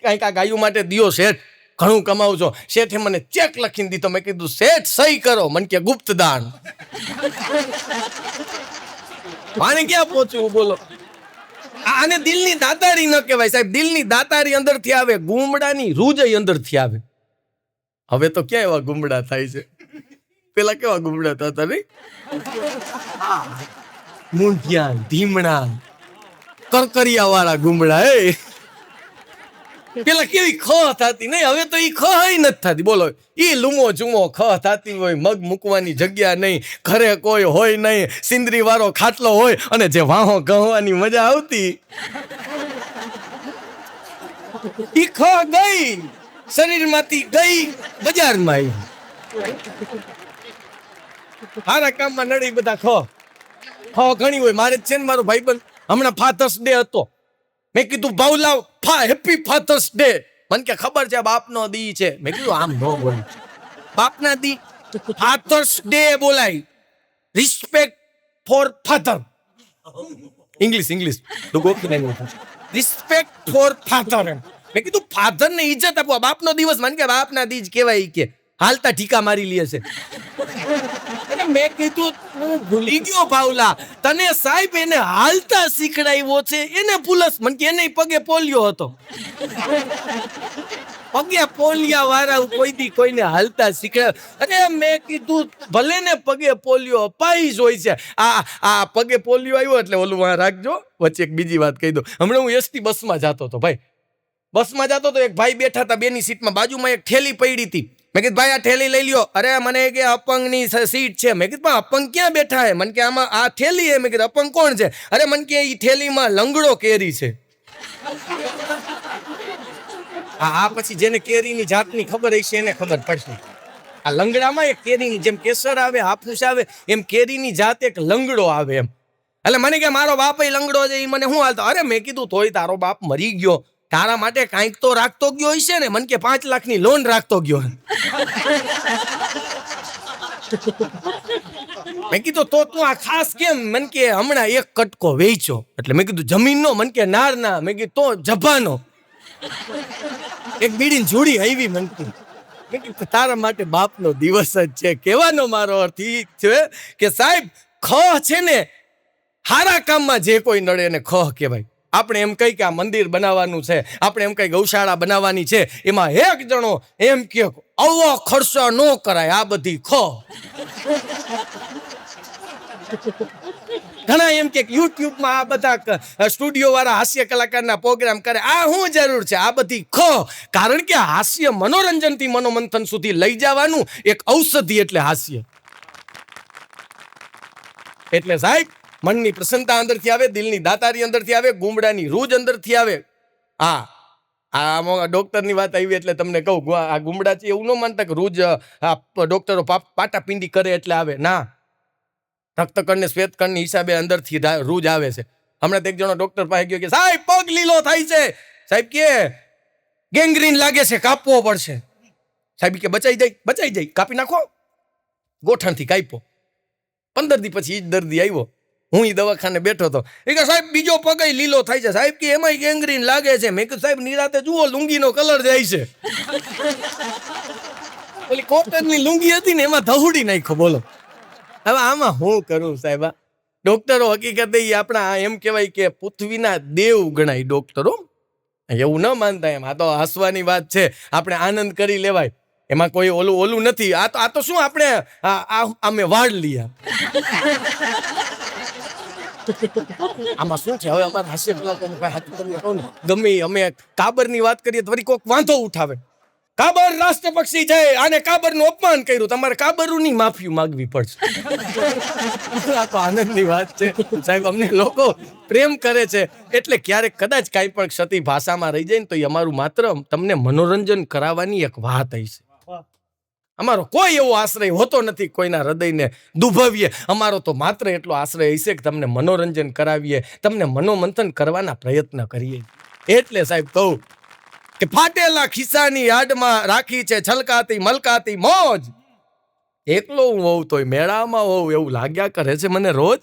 કંઈક આ ગાયું માટે દિયો શેઠ, ઘણું કમાવ છો. શેઠે મને ચેક લખીને દીધો. મેં કીધું શેઠ સહી કરો. મને કે ગુપ્ત દાન. આને ક્યાં પહોંચવું બોલો? આને દિલની દાતારી ન કહેવાય સાહેબ. દિલની દાતારી અંદરથી આવે, ગુમડાની રૂજ અંદરથી આવે. હવે તો ક્યાં એવા ગુમડા થાય છે? પેલા કેવા ગુમડા થતા નહીં? મૂંઢિયા, ધીમણા, કરકરિયા વાળા ગુમડા. પેલા કેવી ખ થતી નહીં, હવે તો ઈ ખ નથી થતી. બોલો, ઈ લૂમો ચૂમો ખ થતી હોય, મગ મૂકવાની જગ્યા નહીં, ઘરે કોઈ હોય નહીં, સિંદરી વાળો ખાટલો હોય અને જે વાહો ગહવાની મજા આવતી ઈ ખ ગઈ, શરીરમાંથી ગઈ, બજારમાં આવી. સારા કામમાં નડી બધા ખ ઘણી હોય. મારે છે ને મારો ભાઈબંધ હમણાં ફાધર્સ ડે હતો. મેં કીધું ભાવલાવ હેપી ફાધર્સ ડે. મને કે ખબર છે બાપનો દી છે. મેં કીધું આમ ન બોલ, બાપના દી ફાધર્સ ડે બોલાય. Respect four father. English respect four father. મેં કીધું ફાધર ને ઇજ્જત આપવા, બાપનો દિવસ. મને કે બાપના દી જ કહેવાય કે હાલતા ઠીકા મારી લે છે. અને મેં કીધું તું ભૂલી ગયો ભાવલા, તને સાહેબ એને હાલતા શીખડાવ્યો છે, એને ભૂલસ. મને કે એને પગે પોલિયો હતો. પગે પોલિયા વાળા કોઈ દી કોઈને હાલતા શીખડાવ. અરે મેં કીધું ભલે ને પગે પોલિયો અપાઈ જ હોય છે, આ પગે પોલિયો આવ્યો એટલે ઓલું વાં રાખજો. વચ્ચે એક બીજી વાત કહી દો. હમણાં હું એસટી બસમાં જતો હતો ભાઈ, બસમાં જતો તો એક ભાઈ બેઠા હતા, બેની સીટમાં બાજુમાં એક થેલી પડી હતી. મેં કીધું ભાઈ આ થેલી લઈ લ્યો. અરે મને કે અપંગની સીટ છે. મેં કીધું અપંગ ક્યાં બેઠા હે? મને કે આમાં આ થેલી હે. મેં કીધું અપંગ કોણ છે? અરે મને કે એ થેલીમાં લંગડો કેરી છે. આ પછી જેને કેરીની જાતની ખબર હશે એને ખબર પડશે. આ લંગડામાં એક કેરીની જેમ કેસર આવે, હાફૂસ આવે, એમ કેરીની જાત એક લંગડો આવે એમ. એટલે મને કે મારો બાપ લંગડો છે, એ મને શું હાલતો? અરે મેં કીધું તોય તારો બાપ મરી ગયો, તારા માટે કાંઈક તો રાખતો ગયો હશે ને. મને કે 5 લાખની લોન રાખતો ગયો. મેં કીધું તો તું આ ખાસ કેમ? મને કે હમણાં એક કટકો વેચ્યો. એટલે મેં કીધું જમીનનો? મને કે નારના. મેં કીધું તો જભાનો. એક બીડીની જોડી આવી. મેં કીધું તારા માટે બાપનો દિવસ જ છે. કહેવાનો મારો અર્થ એ છે કે સાહેબ ખ છે ને, હારા કામમાં જે કોઈ નડે એને ખ કહેવાય. આપણે એમ કહી કે આ મંદિર બનાવવાનું છે, આપણે એમ કઈ ગૌશાળા બનાવવાની છે, એમાં એક જણો એમ કે આવો ખર્ચો ન કરાય, આ બધી ખ. ઘણા એમ કે યુટ્યુબમાં આ બધા સ્ટુડિયો વાળા હાસ્ય કલાકારના પ્રોગ્રામ કરે, આ શું જરૂર છે? આ બધી ખ. કારણ કે હાસ્ય મનોરંજનથી મનોમંથન સુધી લઈ જવાનું એક ઔષધિ એટલે હાસ્ય. એટલે સાહેબ મનની પ્રસન્નતા અંદરથી આવે, દિલની દાતારી અંદરથી આવે, ગુમડાની રૂજ અંદરથી આવે. આ ડોક્ટરની વાત આવી એટલે તમને કહું, આ ગુમડા છે એવું ન માનતા કે રૂજ ડોક્ટરો પાટાપિંડી કરે એટલે આવે. ના, રક્તકણ ને શ્વેતકણની હિસાબે અંદરથી રૂજ આવે છે. હમણાં એક જણો ડોક્ટર પાસે ગયો કે સાહેબ પગ લીલો થાય છે. સાહેબ કે ગેંગ્રીન લાગે છે, કાપવો પડશે. સાહેબ કે બચાઈ જાય, કાપી નાખો. ગોઠણથી કાપ્યો. 15 દી પછી જ દર્દી આવ્યો. હું એ દવાખાને બેઠો હતો. એ કે સાહેબ બીજો પગ લીલો થાય છે. સાહેબ કે એમાંય ગેંગ્રીન લાગે છે. મેં કીધું સાહેબ નિરાતે જુઓ, લુંગીનો કલર જાય છે. ઓલી કોટનની લુંગી હતી ને એમાં ધહુડી નાખ્યો. બોલો હવે આમાં હું કરું સાહેબ? ડોક્ટરો હકીકતે આપણા એમ કહેવાય કે પૃથ્વીના દેવ ગણાય ડોક્ટરો. એવું ન માનતા એમ. આ તો હસવાની વાત છે, આપણે આનંદ કરી લેવાય, એમાં કોઈ ઓલું નથી. આ તો શું આપણે અમે વાળ લીયા. આમાં શું છે? હવે અમારા હાસ્ય કલાકાર ગમે અમે કાબરની વાત કરીએ તો વળી કોઈક વાંધો ઉઠાવે. કાબર રાષ્ટ્ર પક્ષી છે, આને કાબરનું અપમાન કર્યું, તમારે કાબરુની માફી માંગવી પડશે. આ તો આનંદની વાત છે સાહેબ. અમને લોકો પ્રેમ કરે છે એટલે ક્યારેક કદાચ કાંઈ પણ ક્ષતિ ભાષામાં રહી જાય ને તો એ અમારું માત્ર તમને મનોરંજન કરાવવાની એક વાત હશે. અમારો કોઈ એવો આશ્રય હોતો નથી કોઈના હૃદયને દુભવીએ. અમારો તો માત્ર એટલો આશ્રય હશે કે તમને મનોરંજન કરાવીએ, તમને મનોમંથન કરવાના પ્રયત્ન કરીએ. એટલે સાહેબ કહું કે ફાટેલા ખિસ્સાની યાદમાં રાખી છે છલકાતી મલકાતી મોજ. એકલો હું હોઉં તોય મેળામાં હોઉં એવું લાગ્યા કરે છે મને રોજ.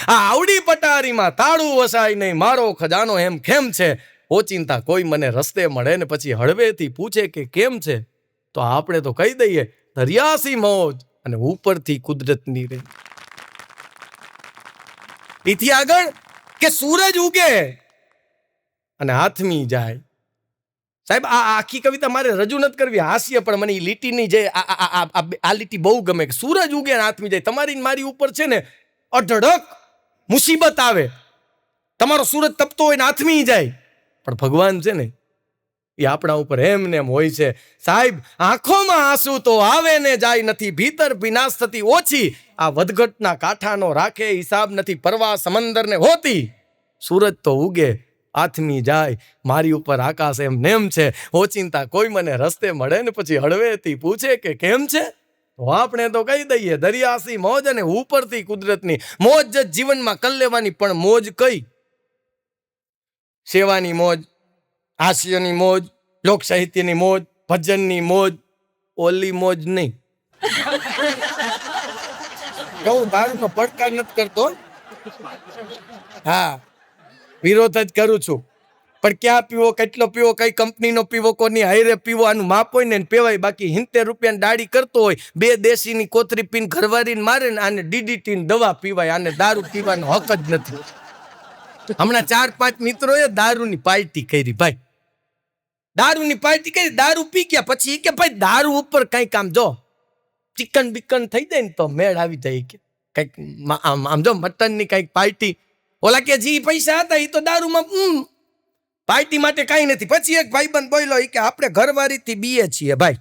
આ આવડી પટારીમાં તાળું વસાય નહીં, મારો ખજાનો એમ કેમ છે. ઓચિંતા કોઈ મને રસ્તે મળે ને પછી હળવેથી પૂછે કે કેમ છે, તો આપણે તો કહી દઈએ દરિયાસી મોજ અને ઉપરથી કુદરતની રે. એથી આગળ કે સૂરજ ઉગે અને હાથમી જાય. સાહેબ આ આખી કવિતા મારે રજૂ નથી કરવી, હાસ્ય, પણ મને એ લીટીની જે આ લીટી બહુ ગમે. સૂરજ ઉગે અને હાથમી જાય. તમારી મારી ઉપર છે ને અઢળક મુસીબત આવે, તમારો સૂરજ તપતો હોય ને હાથમી જાય, પણ ભગવાન છે ને એ આપણા ઉપર એમને એમ હોય છે. સાહેબ આંખોમાં આંસુ તો આવે ને જાય નથી, ભીતર વિનાશ થતી ઓછી, આ વધઘટના કાંઠાનો રાખે હિસાબ નથી, પરવા સમંદરને હોતી. સૂરજ તો ઉગે આથમી જાય, મારી ઉપર આકાશ એમ નેમ છે. ઓચિંતા કોઈ મને રસ્તે મળે ને પછી હળવેથી પૂછે કે કેમ છે, તો આપણે તો કહી દઈએ દરિયાસી મોજ અને ઉપરથી કુદરતની મોજ જ જીવનમાં કરી લેવાની. પણ મોજ કઈ? સેવાની મોજ, હાસ્યની મોજ, લોક સાહિત્યની મોજ, ભજનની મોજ, ઓલી મોજ નહીં. કહું દારૂનો પડકાર નથી કરતો, હા વિરોધ જ કરું છું. પણ ક્યાં પીવો, કેટલો પીવો, કઈ કંપનીનો પીવો, કોની હાઈરે પીવો, આનું માપ હોય ને પીવાય. બાકી 70 રૂપિયાની દાડી કરતો હોય, 2 દેશીની કોતરી પીને ઘરવારીને મારે ને આને DDT ની દવા પીવાય. આને દારૂ પીવાનો હક જ નથી. હમણાં 4-5 મિત્રોએ દારૂની પાર્ટી કરી ભાઈ, દારૂની પાર્ટી કરી, દારૂ પી ગયા પછી કે ભાઈ દારૂ ઉપર કઈ કામ જો ચિકન બિકન થઈ જાય ને તો મેળ આવી જાય કે કઈક આમ જો મટનની કઈક પાર્ટી. ઓલા કે જી પૈસા હતા એ તો દારૂમાં પાર્ટી માટે કઈ નથી. પછી એક ભાઈબંધ બોલ્યો કે આપણે ઘરવાળીથી બીએ છીએ ભાઈ,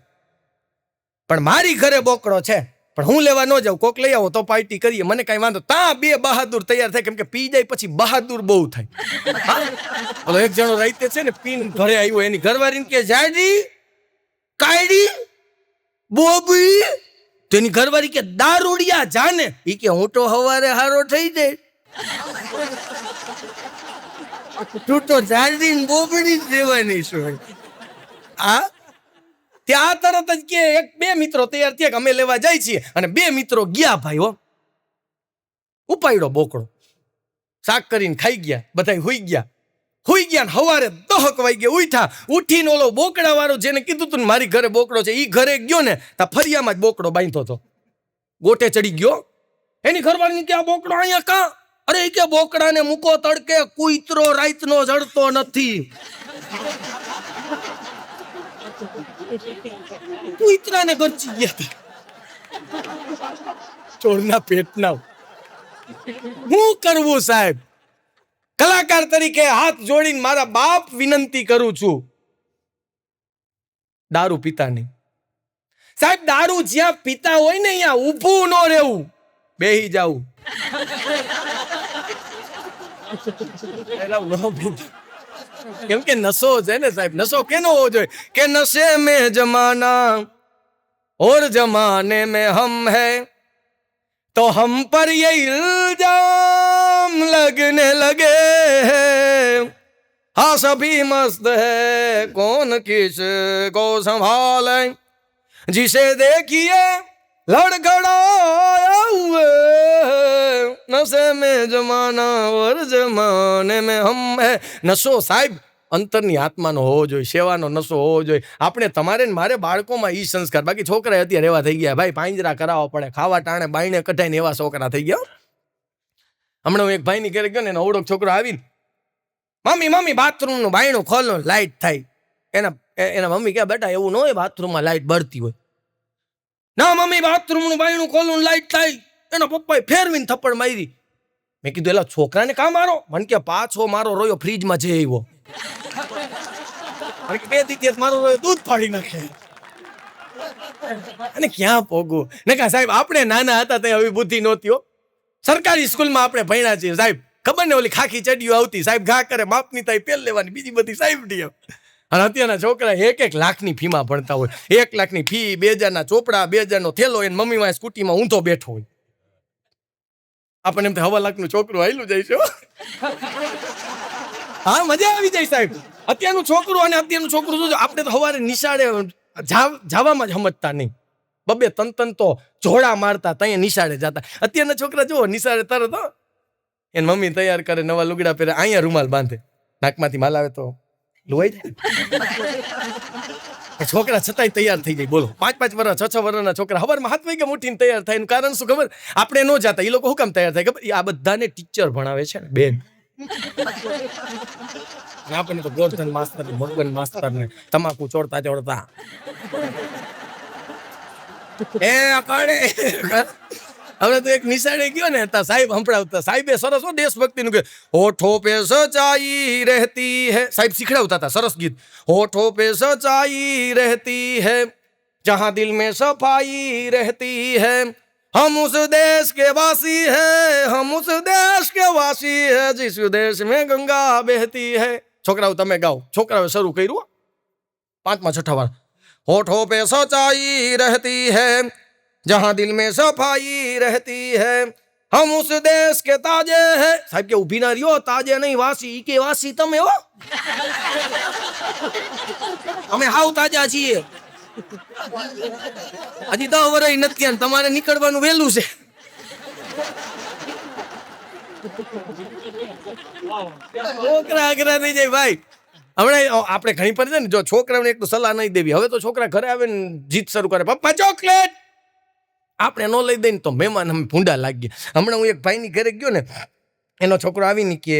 પણ મારી ઘરે બોકડો છે, પણ હું લેવા ન જાઉં, કોક લઈ આવો તો પાર્ટી કરીએ, મને કઈ વાંધો. ત્યાં 2 બહાદુર તૈયાર થાય, કેમ કે પી જાય પછી બહાદુર બહુ થાય. ઓલો એક જણો રાઈતે છે ને પીન ઘરે આવ્યો, એની ઘરવાળીને કે જાડી કાયડી બોબી, તો એની ઘરવાળી કે દારૂડિયા જાને. ઈ કે હું તો હવારે હારો થઈ જાય, તું તો જાડી બોબડી જ દેવાની છું. આ ત્યાં તરત જ કે 1-2 મિત્રો તૈયાર થયા કે અમે લેવા જાય છીએ, અને 2 મિત્રો ગયા ભાઈ. હો ઉપાડ્યો બોકડો, શાક કરીને ખાઈ ગયા, બધા હુઈ ગયા. હવારે 10 વાગે ઉઠ્યા, ઉઠીને ઓલો બોકડા વાળો જેને કીધું તું મારી ઘરે બોકડો છે, ઈ ઘરે ગયો ને તા ફરિયામાં જ બોકડો બાંધતો હતો, ગોટે ચડી ગયો. એની ઘરવાળીને કે આ બોકડો અહીંયા કાં? અરે કે બોકડાને મૂકો તડકે, કુતરો રાતનો જડતો નથી. કુતરાને ગરચી ગયા ચોરના પેટના. હું કરવું સાહેબ? કલાકાર તરીકે હાથ જોડીને મારા બાપ વિનંતી કરું છું, દારૂ પીતા નહીં સાહેબ. દારૂ જ્યાં પીતા હોય ને અહીંયા ઊભું ન રહેવું, બેહી જાવું. કેમ કે નશો છે ને સાહેબ. નશો કેનો હોવો જોઈએ કે નशे में जमाना और जमाने में हम है तो हम पर ये इल्जाम लगने लगे हैं, हाँ सभी मस्त है कौन किस को संभाले, जिसे देखिए लड़खड़ाया हुए, नशे में जमाना और जमाने में हम है. નશો સાહેબ અંતરની આત્માનો હોવો જોઈએ, સેવાનો નશો હોવો જોઈએ. આપણે તમારે ને મારે બાળકોમાં ઈ સંસ્કાર. બાકી છોકરા અત્યારે એવા થઈ ગયા ભાઈ, પાંજરા કરાવવા પડે, ખાવા ટાણે બાયણે કઢાઈને એવા છોકરા થઈ ગયા. હમણાં હું એક ભાઈની ઘરે ગયો ને, એનો ઓળખ છોકરો આવીને મમ્મી બાથરૂમનું બાયણું ખોલો, લાઈટ થાય. એના મમ્મી કે બેટા એવું ન હોય, બાથરૂમમાં લાઈટ બળતી હોય. ના મમ્મી બાથરૂમનું બાયણું ખોલું લાઈટ થાય. એના પપ્પાએ ફેરવીને થપ્પડ મારી. મેં કીધું એલા છોકરાને કાં મારો? મને કે પાછો મારો રોયો ફ્રીજમાં છે એવો. અને 2 દિવસ મારો રોયો દૂધ ફાડી નાખે. અને ક્યાં પોગું ને કા સાહેબ. આપણે નાના હતા ત્યાં આવી બુદ્ધિ નહોતી હો. સરકારી સ્કૂલમાં આપણે ભણ્યા છીએ સાહેબ. ખબર ને ઓલી ખાખી ચડીઓ આવતી સાહેબ, ઘા કરે માપની થાય પેલ લેવાની, બીજી બધી સાહેબ ડી. અને અત્યારના છોકરા 1 લાખની ફીમાં ભણતા હોય. 1 લાખની ફી, 2000ના ચોપડા, 2000નો થેલો, એને મમ્મીમાં સ્કૂટીમાં ઊંધો બેઠો હોય. આપણને એમ 1.5 લાખનું છોકરું હાલ્યું જાય છે. હા મજા આવી જાય સાહેબ. અત્યારનું છોકરું અને અત્યારનું છોકરું શું છે, આપણે તો સવારે નિશાળે જવામાં જ સમજતા નહીં. 2-3 તો જોડા મારતા ત્યાં નિશાળે જતા. અત્યારના છોકરા જુઓ નિશાળે તરત એને મમ્મી તૈયાર કરે, નવા લુગડા પહેરે, અહીંયા રૂમાલ બાંધે, નાકમાંથી માલ આવે તો લુવાઈ જાય. છોકરા છતાંય તૈયાર થઈ જાય. બોલો 5-5 વર્ષ 6-6 વર્ષના છોકરા સવારમાં 7 વાગે ઉઠીને તૈયાર થાય. એનું કારણ શું ખબર? આપણે ન જાતા, એ લોકો શું કામ તૈયાર થાય ખબર? આ બધાને ટીચર ભણાવે છે ને બેન. આપણને તો ગોરધન માસ્તર, મગન માસ્તર ને તમાકુ ચોડતા ચોડતા હવે તો એક નિશાળે ગયો ને તા સાહેબ સંભળાવતા. સાહેબે સરસ દેશભક્તિનું કે હોઠો પે સચાઈ રહેતી હૈ, સાહેબ શીખડાવતા હતા સરસ ગીત. હોઠો પે સચાઈ રહેતી હૈ, જહાં દિલ में सफाई रहती है, हम उस देश के वासी हैं, हम उस देश के वासी हैं जिस देश में गंगा बहती है. છોકરાઓ તમે ગાઓ. છોકરાઓ શરૂ કર્યું 5મા-6ઠા વાર. હોઠો પે સચાઈ રહેતી હૈ, जहां दिल में सफाई रहती है, हम उस देश के ताजे हैं. साहब के उभी ना रियो, ताजे नहीं वासी. के वासी તમે હો, અમે હાવ તાજા છીએ. હજી 10 વર્ષ નથી અને તમારે નીકળવાનું વહેલું છે. છોકરા આગ્રહ થઈ જાય ભાઈ. હમણાં આપણે ઘણી પર છે ને, જો છોકરાઓને એક તો સલાહ નહીં દેવી. હવે તો છોકરા ઘરે આવે ને જીત શરૂ કરે, પપ્પા ચોકલેટ. આપણે ન લઈ દઈએ તો મહેમાન અમે ભૂંડા લાગીએ. હમણાં હું એક ભાઈની ઘરે ગયો ને, એનો છોકરો આવીને કે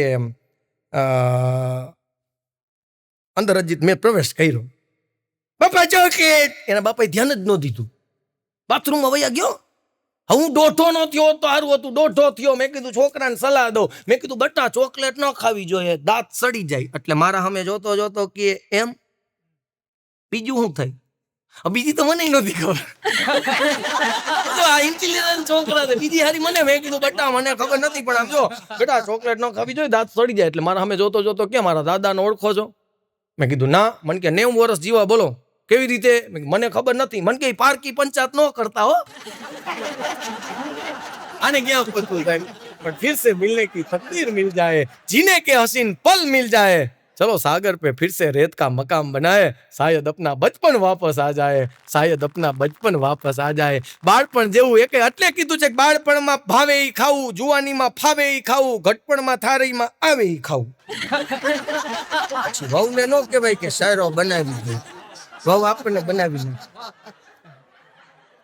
અંદર જ મેં પ્રવેશ કર્યો, પપ્પા ચોકલેટ. એના બાપાએ ધ્યાન જ ન દીધું, બાથરૂમમાં વયા ગયો. હું દોઢો નો થયો તો સારું હતું, દોઢો થયો. મેં કીધું છોકરાને સલાહ દઉં, મેં કીધું બટા ચોકલેટ ન ખાવી જોઈએ, દાંત સડી જાય. એટલે મારા સામે જોતો જોતો કે એમ બીજું શું થાય? બીજી તો મને નથી ખબર. આ ઇન્ટેલિજન્ટ છોકરા છે, બીજી હારી મને. મેં કીધું બટા મને ખબર નથી, પણ આમ જો બેટા ચોકલેટ ન ખાવી જોઈએ, દાંત સડી જાય. એટલે મારા સામે જોતો જોતો કે મારા દાદાને ઓળખો છો? મેં કીધું ના. મને કે 90 વર્ષ જીવા. બોલો કેવી રીતે? મને ખબર નથી. મને કે પારકી પંચાયત ન કરતા હો. આને ક્યાં પતું થાય? પણ फिर से मिलने की तकदीर मिल जाए, जीने के हसीन पल मिल जाए, चलो सागर पे फिर से रेत का मकाम बनाए, शायद अपना बचपन वापस आ जाए, शायद अपना बचपन वापस आ जाए. બાળપણ જેવું એક એટલે કીધું છે કે બાળપણમાં ભાવે ઈ ખાવું, જુવાનીમાં ફાવે ઈ ખાવું, ઘટપણમાં થારીમાં આવે ઈ ખાવું. વહુને નો કહેવાય કે શાયરો બનાવી દે, વહુ આપણને બનાવી દે.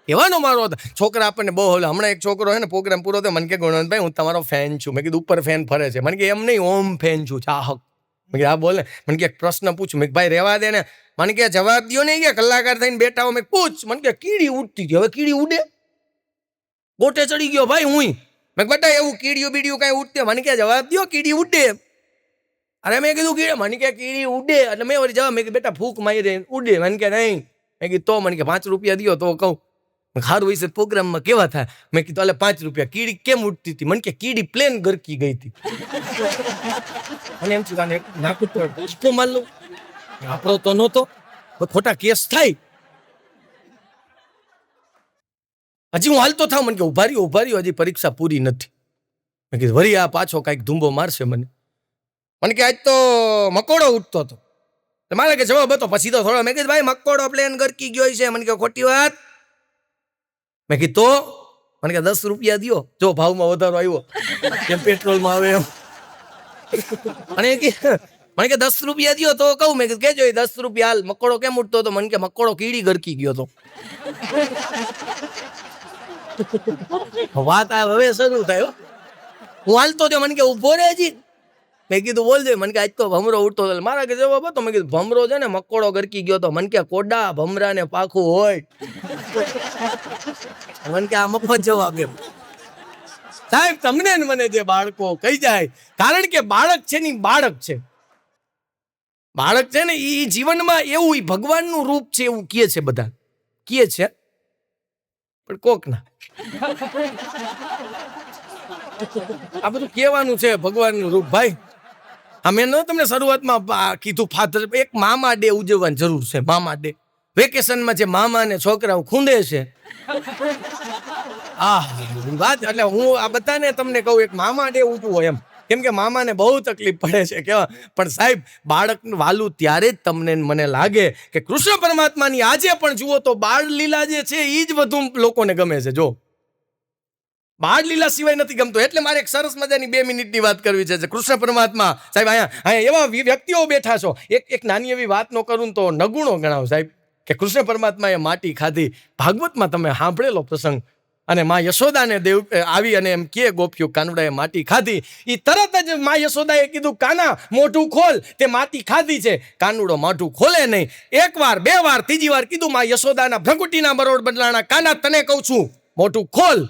એવાનો મારો છોકરા આપણને બહુ હોલે. હમણાં એક છોકરો છે ને, પ્રોગ્રામ પૂરો થયો, મને કે ગુણવંતભાઈ હું તમારો ફેન છું. મેં કીધું ઉપર ફેન ફરે છે? મને કે એમ નહીં, ઓમ ફેન છું, ચાહક. મેં કીધું હા બોલ ને. મને કે પ્રશ્ન પૂછું. મેં ભાઈ રહેવા દે ને. મને કે જવાબ દો ને, કે કલાકાર થઈને બેઠા હો. મેં પૂછ. મને કે કીડી ઉડતી હતી. હવે કીડી ઉડે? ગોટે ચડી ગયો ભાઈ હું. મેં બટા એવું કીડીયું બીડીયું કઈ ઉડતે? મને કે જવાબ દો, કીડી ઉડે. અરે મેં કીધું કીડી. મને કે કીડી ઉડે. એટલે મેં વળી જવાબ, મેં કીધું બેટા ફૂક મારી ઉડે. મને કે નહીં. મેં કીધું તો? મને કે 5 રૂપિયા દો તો કહું. સારું વિશે પ્રોગ્રામમાં કેવા થાય? મેં કીધું અલે 5 રૂપિયા. કીડી કેમ ઉડતી હતી? મને કે કીડી પ્લેન ગરકી ગઈ હતી. અને એમ છું નાખું તો પુષ્પો માલ લઉં, આપણો તો નહોતો, ખોટા કેસ થાય. હજી હું હાલતો થાવ. મને કે ઉભા રહ્યો, હજી પરીક્ષા પૂરી નથી. મેં કીધું વળી આ પાછો કાંઈક ધૂંબો મારશે મને. મને કે આજ તો મકોડો ઉઠતો હતો. મારે કે જવાબ હતો પછી તો થોડો. મેં કીધું ભાઈ મકોડો પ્લેન ગરકી ગયો છે. મને કે ખોટી વાત. મેં કીધું તો? મને કે 10 રૂપિયા દો, જો ભાવમાં વધારો આવ્યો કેમ પેટ્રોલમાં આવે એમ. અને મને કે 10 રૂપિયા દો તો કહું. મેં કીધું કેજો 10 રૂપિયા હાલ. મકોડો કેમ ઉઠતો હતો? મને કે મકોડો કીડી ગરકી ગયો હતો. વાત આ હવે શરૂ થાય. હું હાલતો થયો. મને કે ઉભો રે હજી. મેં કીધું બોલજે. મને કે આજ તો ભમરો ઉઠતો હતો. મારા કે જવાબ હતો. મેં કીધું ભમરો છે ને મકોડો ગરકી ગયો હતો. મને કે કોડા ભમરા ને પાખું હોય. મને કે આ મફત જવાબ એમ. સાહેબ તમને મને જે બાળકો કહી જાય, કારણ કે બાળક છે ને બાળક છે. બાળક છે ને એ જીવનમાં એવું ભગવાનનું રૂપ છે એવું કહે છે, બધા કહે છે, પણ કોક ના. આ બધું કહેવાનું છે ભગવાનનું રૂપ ભાઈ. આ મેં તમને શરૂઆતમાં કીધું ફાધર એક મામા ડે ઉજવવાની જરૂર છે. મામા ડે વેકેશનમાં જે મામા ને છોકરાઓ ખૂંદે છે. વાત એટલે હું આ બધાને તમને કહું એક મામા ડે ઉજવો એમ. કેમ કે મામાને બહુ તકલીફ પડે છે કેવા. પણ સાહેબ બાળકનું વાલું ત્યારે જ તમને મને લાગે કે કૃષ્ણ પરમાત્માની આજે પણ જુઓ તો બાળ લીલા જે છે એ જ વધુ લોકોને ગમે છે. જો બાળ લીલા સિવાય નથી ગમતો. એટલે મારે એક સરસ મજાની 2 મિનિટની વાત કરવી છે. કૃષ્ણ પરમાત્મા સાહેબ અહીંયા એવા વ્યક્તિઓ બેઠા છો. એક નાની એવી વાત ન કરું તો નગુણો ગણાવ સાહેબ. કે કૃષ્ણ પરમાત્માએ માટી ખાધી. ભાગવતમાં તમે સાંભળેલો પ્રસંગ. અને માં યશોદાને દેવ આવી અને એમ કે ગોપ્યો કાનુડાએ માટી ખાધી. એ તરત જ માં યશોદાએ કીધું કાના મોઢું ખોલ, તે માટી ખાધી છે. કાનુડો મોઢું ખોલે નહીં. 1 વાર 2 વાર 3જી વાર કીધું માં યશોદાના ભ્રગુટીના મરોડ બદલાણા, કાના તને કહું છું મોઢું ખોલ.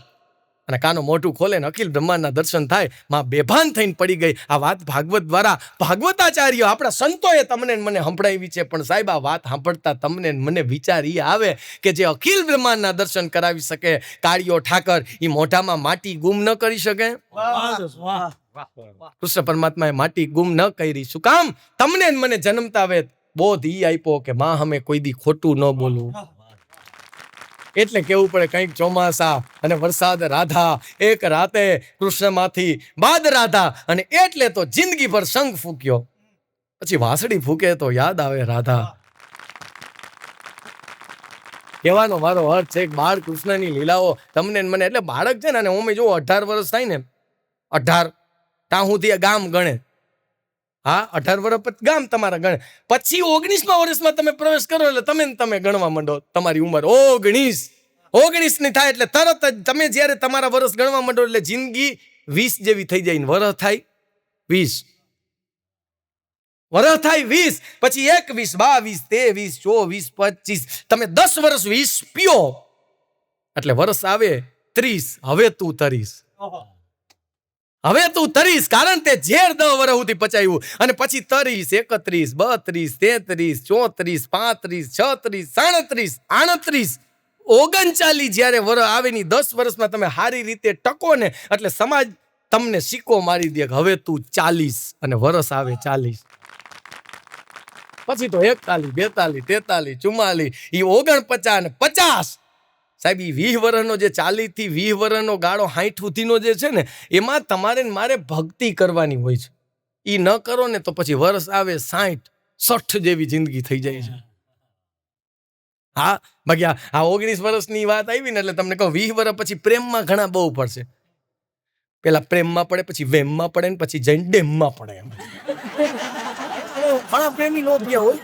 અને કાનો મોઢું ખોલે ને અખિલ બ્રહ્માંડના દર્શન થાય. માં બેભાન થઈને પડી ગઈ. આ વાત ભાગવત દ્વારા ભાગવતાચાર્ય આપણા સંતોએ તમને મને સંભળાવી છે. પણ સાહેબ આ વાત સાંભળતા તમને મને વિચાર એ આવે કે જે અખિલ બ્રહ્માંડના દર્શન કરાવી શકે કાળિયો ઠાકર એ મોઢામાં માટી ગુમ ન કરી શકે? કૃષ્ણ પરમાત્માએ માટી ગુમ ન કરી. શું કામ? તમને મને જન્મતા વેત બોધ ઈ આપ્યો કે માં અમે કોઈ દી ખોટું ન બોલવું. એટલે કેવું પડે કંઈક ચોમાસા અને વરસાદ રાધા, એક રાતે કૃષ્ણમાંથી બાદ રાધા. અને એટલે તો જિંદગી ભર શંખ ફૂક્યો. પછી વાંસળી ફૂકે તો યાદ આવે રાધા. કહેવાનો મારો અર્થ છે બાળ કૃષ્ણની લીલાઓ તમને મને. એટલે બાળક છે ને, અમે જો 18 વર્ષ થાય ને, 18 ત્યાં સુધી ગામ ગણે. હા, 18 વર્ષ પછી ગામ તમારા ગણે. પછી 19મા વર્ષમાં તમે પ્રવેશ કરો એટલે તમે ગણવા માંડો. તમારી ઉંમર 19 ની થાય એટલે તરત જ તમે જ્યારે તમારા વર્ષ ગણવા માંડો એટલે જિંદગી 20 જેવી થઈ જાય. વર્ષ થાય 20, વર્ષ થાય 20, પછી 21, 22, 23, 24, 25, તમે 10 વર્ષ 20 પીઓ એટલે વર્ષ આવે 30. હવે તું તરીશ, કારણ તે ઝેર 10 વર્ષ સુધી પચાવ્યું અને પછી 30, 31, 32, 33, 34, 35, 36, 37, 38, 39 જ્યારે વર્ષ આવે ની 10 વર્ષમાં તમે સારી રીતે ટકો ને એટલે સમાજ તમને સિક્કો મારી દે કે હવે તું 40 અને વર્ષ આવે 40. પછી તો 41, 42, 43, 44, ઈ 49 ને 50. સાહેબ, ઈ 20 વર્ષનો જે 40 થી 20 વર્ષનો ગાળો 60 સુધીનો જે છે ને એમાં તમારે મારે ભક્તિ કરવાની હોય છે. ઈ ન કરો ને તો પછી વર્ષ આવે 60, 60 જેવી જિંદગી થઈ જાય છે. હા, બાકી આ 19 વર્ષની વાત આવી ને એટલે તમને કહું 20 વર્ષ પછી પ્રેમમાં ઘણા બહુ પડશે. પેલા પ્રેમમાં પડે, પછી વેમમાં પડે ને પછી જઈને ડેમમાં પડે. એમ ઘણા પ્રેમી લોભિયા હોય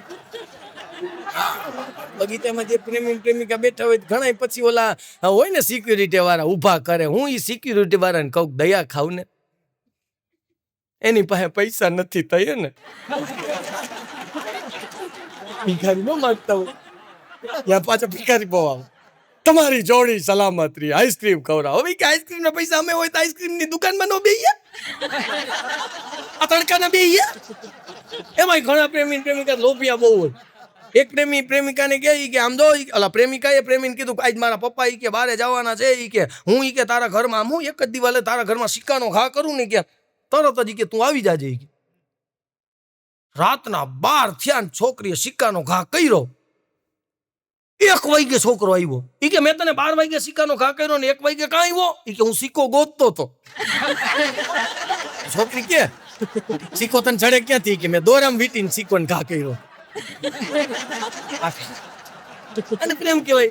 બગીચામાં, જે પ્રેમી પ્રેમિકા બેઠા હોય ઘણા પછી ઓલા હોય ને સિક્યુરિટી વાળા ઊભા કરે. હું ઈ સિક્યુરિટી વાળાને કહું દયા ખાવ ને, એની પાસે પૈસા નથી થયે ને ભિખારી ન માગતા હોય ત્યાં પાછા ભિખારી બહુ આવે. તમારી જોડી સલામત રહી, આઈસ્ક્રીમ ખવડાવો. હવે કે આઈસ્ક્રીમ ના પૈસા અમે હોય તો આઈસ્ક્રીમ ની દુકાનમાં ન બેહીએ, આ તડકાના બેહીએ. એમાં ઘણા પ્રેમી પ્રેમિકા લોભિયા બહુ હોય. એક પ્રેમી પ્રેમિકાને કહે કે આમ જો ઓલા પ્રેમિકાએ પ્રેમીને કીધું કે આજ મારા પપ્પા ઈ કે બારે જવાના છે, ઈ કે હું ઈ કે તારા ઘરમાં હું એક જ દિવાલે તારા ઘરમાં સિક્કાનો ઘા કરું ને કે તરત જ ઈ કે તું આવી જાજે. રાતના 12 થયા ને છોકરીએ સિક્કાનો ઘા કર્યો. 1 વાગે છોકરો આવ્યો. ઈ કે મેં તને 12 વાગે સિક્કાનો ઘા કર્યો ને 1 વાગે કાં આવ્યો? ઈ કે હું સિક્કો ગોતતો હતો. છોકરી કે સિક્કો તને ચડે ક્યાંથી? કે મેં દોરામ વીટીને સિક્કો ઘા કર્યો. અને પ્રેમ કહેવાય.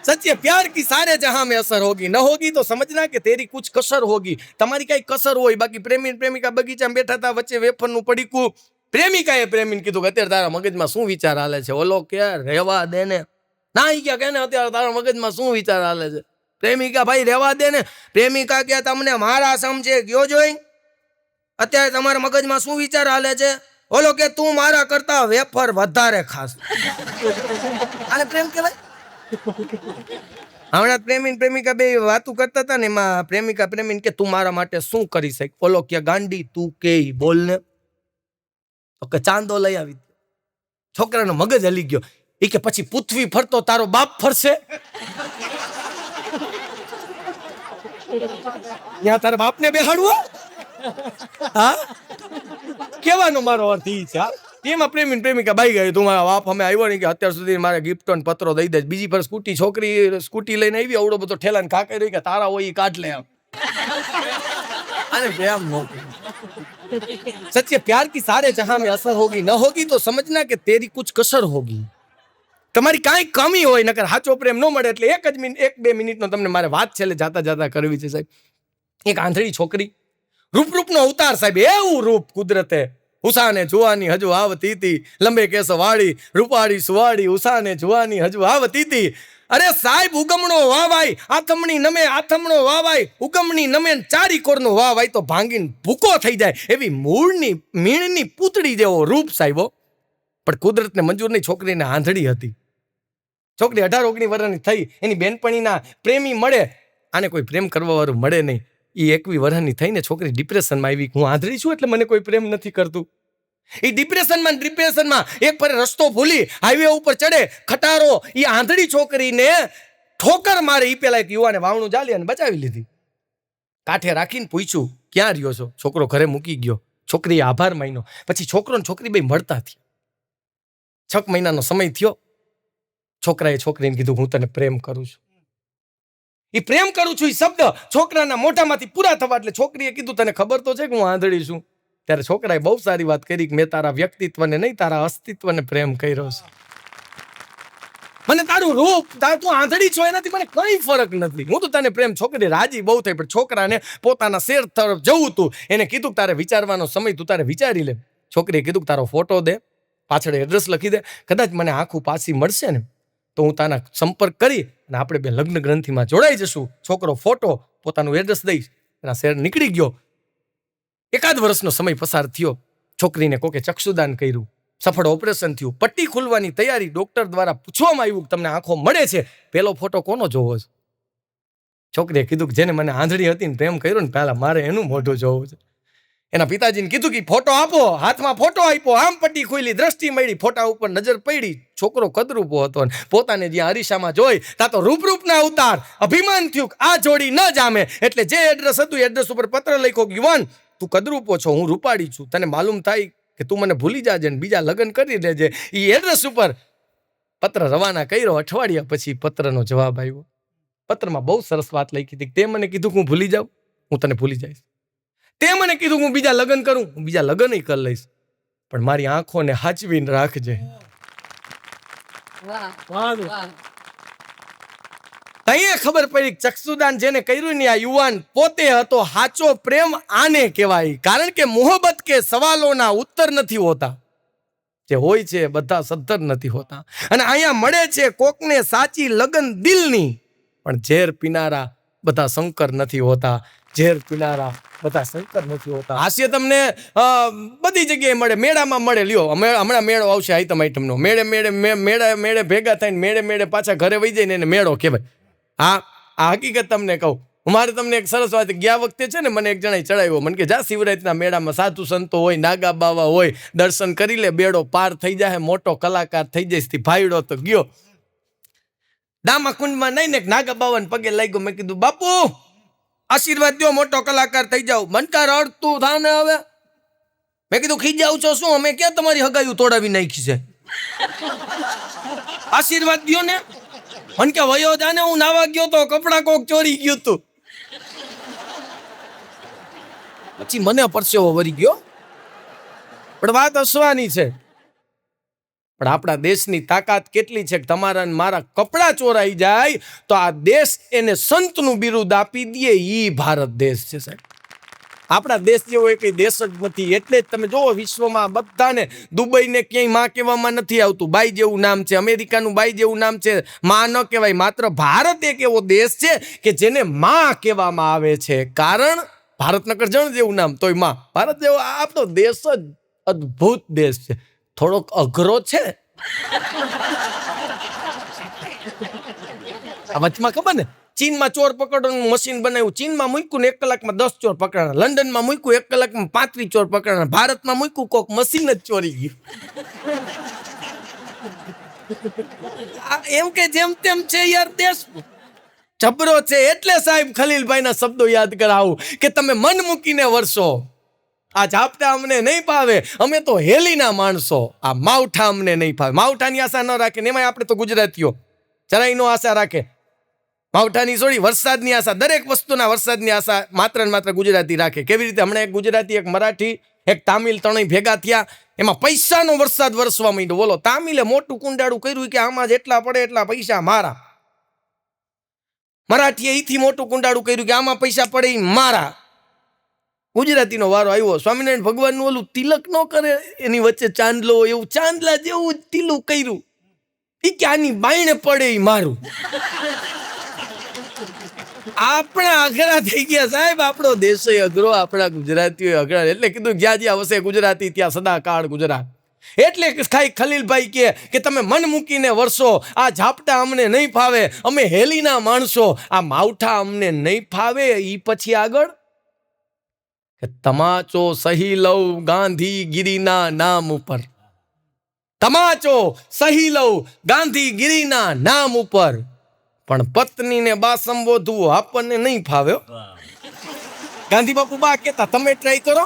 सच्चे प्यार की सारे जहां में असर होगी, न होगी तो समझना कि तेरी कुछ कसर होगी. તમારી કઈ કસર હોય. બાકી પ્રેમી પ્રેમિકા બગીચામાં બેઠા હતા, વચ્ચે વેફરનું પડીકું. પ્રેમિકાએ પ્રેમીને કીધું કે અત્યારે તારા મગજમાં શું વિચાર હાલે છે? ઓલો કે રહેવા દે ને. ના, ઈ કે ને અત્યારે તારા મગજમાં શું વિચાર હાલે છે? પ્રેમિકા ભાઈ રહેવા દે ને. પ્રેમિકા કે તમને મારા સમજે ગયો જોઈ, અત્યારે તમારા મગજમાં શું વિચાર હાલે છે? ઓલો કે તું મારા કરતા વેફર વધારે ખાસ. આને પ્રેમ કહેવાય? હમણાં પ્રેમી પ્રેમિકા બે વાતું કરતા હતા ને એમાં પ્રેમિકા પ્રેમીને કે તું મારા માટે શું કરી શકે? ઓલો કે ગાંડી તું કે બોલ ને. તો કે ચાંદો લઈ આવી. છોકરાનો મગજ હલી ગયો. એ કે પછી પૃથ્વી ફરતો તારો બાપ ફરશે? ત્યાં તારા બાપને બેહાડવો? હા, કેવાનો મારો અર્થ ઈ છે. એમાં પ્રેમી પ્રેમિકા બાઈ ગઈ. તું મારા બાપ અમે આવ્યો નહીં કે અત્યાર સુધી મારે ગિફ્ટો ને પત્રો દઈ દે. બીજી પર છોકરી સ્કૂટી લઈને આવી, અવડો બધો ઠેલા ને કાકે રહી કે તારા હોય કાઢ લે. આમ सच्चे प्यार की सारे जहां में असर होगी, न होगी तो समझना कि तेरी कुछ कसर होगी. તમારી કાંઈ કમી હોય નકર સાચો પ્રેમ ન મળે. એટલે 1-2 મિનિટનો તમને મારે વાત છેલ્લે જાતા જાતા કરવી છે સાહેબ. એક આંધળી છોકરી, રૂપનો અવતાર સાહેબ, એવું રૂપ કુદરતે. ઉષાને જુવાની હજુ આવતી હતી, લંબે કેસો વાળી, રૂપાળી સુવાળી, ઉષાને જુવાની હજુ આવતી હતી. અરે સાહેબ, ઉગમણો વાવાય, આથમણી નમે આથમણો વાવાય, ઉગમણી નમે ચારી કોરનો વાવાય તો ભાંગીને ભૂકો થઈ જાય એવી મૂળની મીણની પૂતળી જેવો રૂપ સાહેબો. પણ કુદરતને મંજૂર નહીં, છોકરીને આંધળી હતી. છોકરી 18-19 વર્ષની થઈ, એની બેનપણીના પ્રેમી મળે, આને કોઈ પ્રેમ કરવા વાળું મળે નહીં. એ 21 વર્ષની થઈને છોકરી ડિપ્રેશનમાં આવી. હું આંધળી છું એટલે મને કોઈ પ્રેમ નથી કરતું. એ ડિપ્રેશનમાં એક પર રસ્તો ભૂલી હાઈવે ઉપર ચડે, ખટારો એ આંધળી છોકરીને ઠોકર મારે. એ પેલા એક યુવાને વાવણું જાલી અને બચાવી લીધી. કાંઠે રાખીને પૂછ્યું ક્યાં રહ્યો છો? છોકરો ઘરે મૂકી ગયો. છોકરીએ આભાર માન્યો. પછી છોકરો ને છોકરી બે મળતા થયા. 6 મહિનાનો સમય થયો. છોકરાએ છોકરીને કીધું હું તને પ્રેમ કરું છું. એ પ્રેમ કરું છું એ શબ્દ છોકરાના મોઢામાંથી પૂરા થવા એટલે છોકરીએ કીધું તને ખબર તો છે કે હું આંધળી છું? ત્યારે છોકરાએ બહુ સારી વાત કરી કે મેં તારા વ્યક્તિત્વને નહીં, તારા અસ્તિત્વને પ્રેમ કર્યો છે. મને તારું રૂપ, તું આંધળી છો એનાથી મને કઈ ફરક નથી. હું તો તને પ્રેમ. છોકરી રાજી બહુ થઈ, પણ છોકરાને પોતાના શેર તરફ જવું હતું. એને કીધું તારે વિચારવાનો સમય, તું તારે વિચારી લે. છોકરીએ કીધું તારો ફોટો દે, પાછળ એડ્રેસ લખી દે, કદાચ મને આખું પાછી મળશે ને તો હું તાના સંપર્ક કરી અને આપણે બે લગ્ન ગ્રંથિમાં જોડાઈ જશું. છોકરો ફોટો પોતાનું એડ્રેસ દઈશ એના શહેર નીકળી ગયો. 1 વર્ષનો સમય પસાર થયો. છોકરીને કોકે ચક્ષુદાન કર્યું, સફળ ઓપરેશન થયું, પટ્ટી ખુલવાની તૈયારી. ડોક્ટર દ્વારા પૂછવામાં આવ્યું કે તમને આંખો મળે છે, પેલો ફોટો કોનો જોવો છે? છોકરીએ કીધું કે જેને મને આંધળી હતી ને પ્રેમ કર્યો ને પહેલા મારે એનું મોઢું જોવું છે. એના પિતાજીને કીધું કે ફોટો આપો. હાથમાં ફોટો આપ્યો, આમ પટ્ટી ખુલી, દ્રષ્ટિ મળી, ફોટા ઉપર નજર પડી. છોકરો કદરૂપો હતો ને પોતાને જ્યાં અરીસામાં જોઈ ત્યાં તો રૂપરૂપના અવતાર. અભિમાન થયું આ જોડી ન જામે. એટલે જે એડ્રેસ હતું એડ્રેસ ઉપર પત્ર લખ્યો, યુવાન તું કદરૂપો છો, હું રૂપાળી છું, તને માલુમ થાય કે તું મને ભૂલી જાજે ને બીજા લગ્ન કરી લેજે. એ એડ્રેસ ઉપર પત્ર રવાના કર્યો. અઠવાડિયા પછી પત્રનો જવાબ આવ્યો. પત્રમાં બહુ સરસ વાત લખી હતી. તે મને કીધું કે હું ભૂલી જાઉં, હું તને ભૂલી જઈશ. તે મને કીધું હું બીજા લગ્ન કરું, હું બીજા લગ્ન કરી લઈશ, પણ મારી આંખોને હાચવીને રાખજે. અહીંયા ખબર પડી ચક્ષુદાન જેને કર્યું ને આ યુવાન પોતે હતો. સાચો પ્રેમ આને કહેવાય, કારણ કે મોહબ્બત કે સવાલોના ઉત્તર નથી હોતા, જે હોય છે બધા સદ્ધર નથી હોતા. અને અહીંયા મળે છે કોકને સાચી લગન દિલની, પણ ઝેર પીનારા બધા શંકર નથી હોતા. ઝેર પીનારા બધા શંકર નથી હોતા. હાસ્ય તમને બધી જગ્યાએ મળે, મેળામાં મળે. લ્યો હમણાં મેળો આવશે આઈટમ આઈટમનો. મેળે ભેગા થઈને મેળે પાછા ઘરે વહી જાય ને એને મેળો કહેવાય. હા, આ હકીકત તમને કહું. મારે તમને એક સરસ વાત, ગયા વખતે છે ને મને એક જણાએ ચડાવ્યો. મને કે જા શિવરાત્રીના મેળામાં સાધુ સંતો હોય, નાગા બાવા હોય, દર્શન કરી લે, બેડો પાર થઈ જાય, મોટો કલાકાર થઈ જાય. ભાઈડો તો ગયો દામા કુંડમાં નહીં ને નાગા બાવાને પગે લાગ્યો. મેં કીધું બાપુ આશીર્વાદ દો, મોટો કલાકાર થઈ જાવ. મનકાર અડતું થા ને હવે. મેં કીધું ખીજાવ છો શું? અમે ક્યાં તમારી હગાયું તોડાવી નાખી છે? આશીર્વાદ દો ને. મને કે વયો જાને, હું નાવા ગયો તો કપડા કોક ચોરી ગયું તું. પછી મને પરસેવો વરી ગયો. પણ વાત હસવાની છે. પણ આપણા દેશની તાકાત કેટલી છે કે તમારા મારા કપડા ચોરાઈ જાય તો આ દેશ એને સંતનું બિરુદ આપી દે. ઈ ભારત દેશ છે સાહેબ. આપણા દેશ જેવો કઈ દેશ જ નથી. એટલે જ તમે જોવો વિશ્વમાં બધાને, દુબઈને ક્યાંય માં કહેવામાં નથી આવતું, બાઈ જેવું નામ છે. અમેરિકાનું બાઈ જેવું નામ છે, માં ન કહેવાય. માત્ર ભારત એક એવો દેશ છે કે જેને માં કહેવામાં આવે છે. કારણ ભારત નકર જણ જેવું નામ તોય માં. ભારત જેવો આપણો દેશ જ અદ્ભુત દેશ છે. થોડોક અઘરો છે. આ વચમાં ખબર ને, ચીનમાં ચોર પકડવાનું મશીન બનાવ્યું. ચીનમાં મૂક્યું ને 1 કલાકમાં 10 ચોર પકડાણા. લંડનમાં મૂક્યું 1 કલાકમાં 35 ચોર પકડાણા. ભારતમાં મૂક્યું કોક મશીન જ ચોરી ગયું. એમ કે જેમ તેમ છે યાર દેશ. જબરો છે. એટલે સાહેબ ખલીલભાઈના શબ્દો યાદ કરાવું કે તમે મન મૂકીને વરસો. આ ઝાપટા અમને નહીં ભાવે, અમે તો હેલીના માણસો. આ માવઠા અમને નહીં ભાવે. માવઠાની આશા ન રાખે ને એમાં આપણે તો ગુજરાતીઓ જરાય નો આશા રાખે. માવઠાની છોડી વરસાદની આશા, દરેક વસ્તુના વરસાદની આશા માત્ર ને માત્ર ગુજરાતી રાખે. કેવી રીતે? હમણાં એક ગુજરાતી, એક મરાઠી, એક તામિલ ત્રણેય ભેગા થયા. એમાં પૈસાનો વરસાદ વરસવા માંડ્યો. બોલો, તામિલે મોટું કુંડાળું કર્યું કે આમાં જેટલા પડે એટલા પૈસા મારા. મરાઠીએ ઈથી મોટું કુંડાળું કર્યું કે આમાં પૈસા પડે એ મારા. ગુજરાતીનો વારો આવ્યો. સ્વામિનારાયણ ભગવાનનું ઓલું તિલક ન કરે એની વચ્ચે ચાંદલો, એવું ચાંદલા જેવું તિલું કર્યું. એ કે આની બાયણે પડે એ મારું. આપણા અઘરા થઈ ગયા સાહેબ. આપણો દેશ અઘરો, આપણા ગુજરાતીઓ અઘરા. એટલે કીધું જ્યાં જ્યાં વસે ગુજરાતી ત્યાં સદાકાળ ગુજરાત. એટલે ખલીલભાઈ કે તમે મન મૂકીને વરસો. આ ઝાપટા અમને નહીં ફાવે, અમે હેલીના માણસો. આ માવઠા અમને નહીં ફાવે. ઈ પછી આગળ કે તમાચો સહી લઉં ગાંધીગીરીના નામ ઉપર. તમાચો સહી લઉં ગાંધીગીરીના નામ ઉપર, પણ પત્નીને બા સંબોધવું આપણને નહીં ફાવે. ગાંધી બાપુ બા કેતા, તમે ટ્રાય કરો.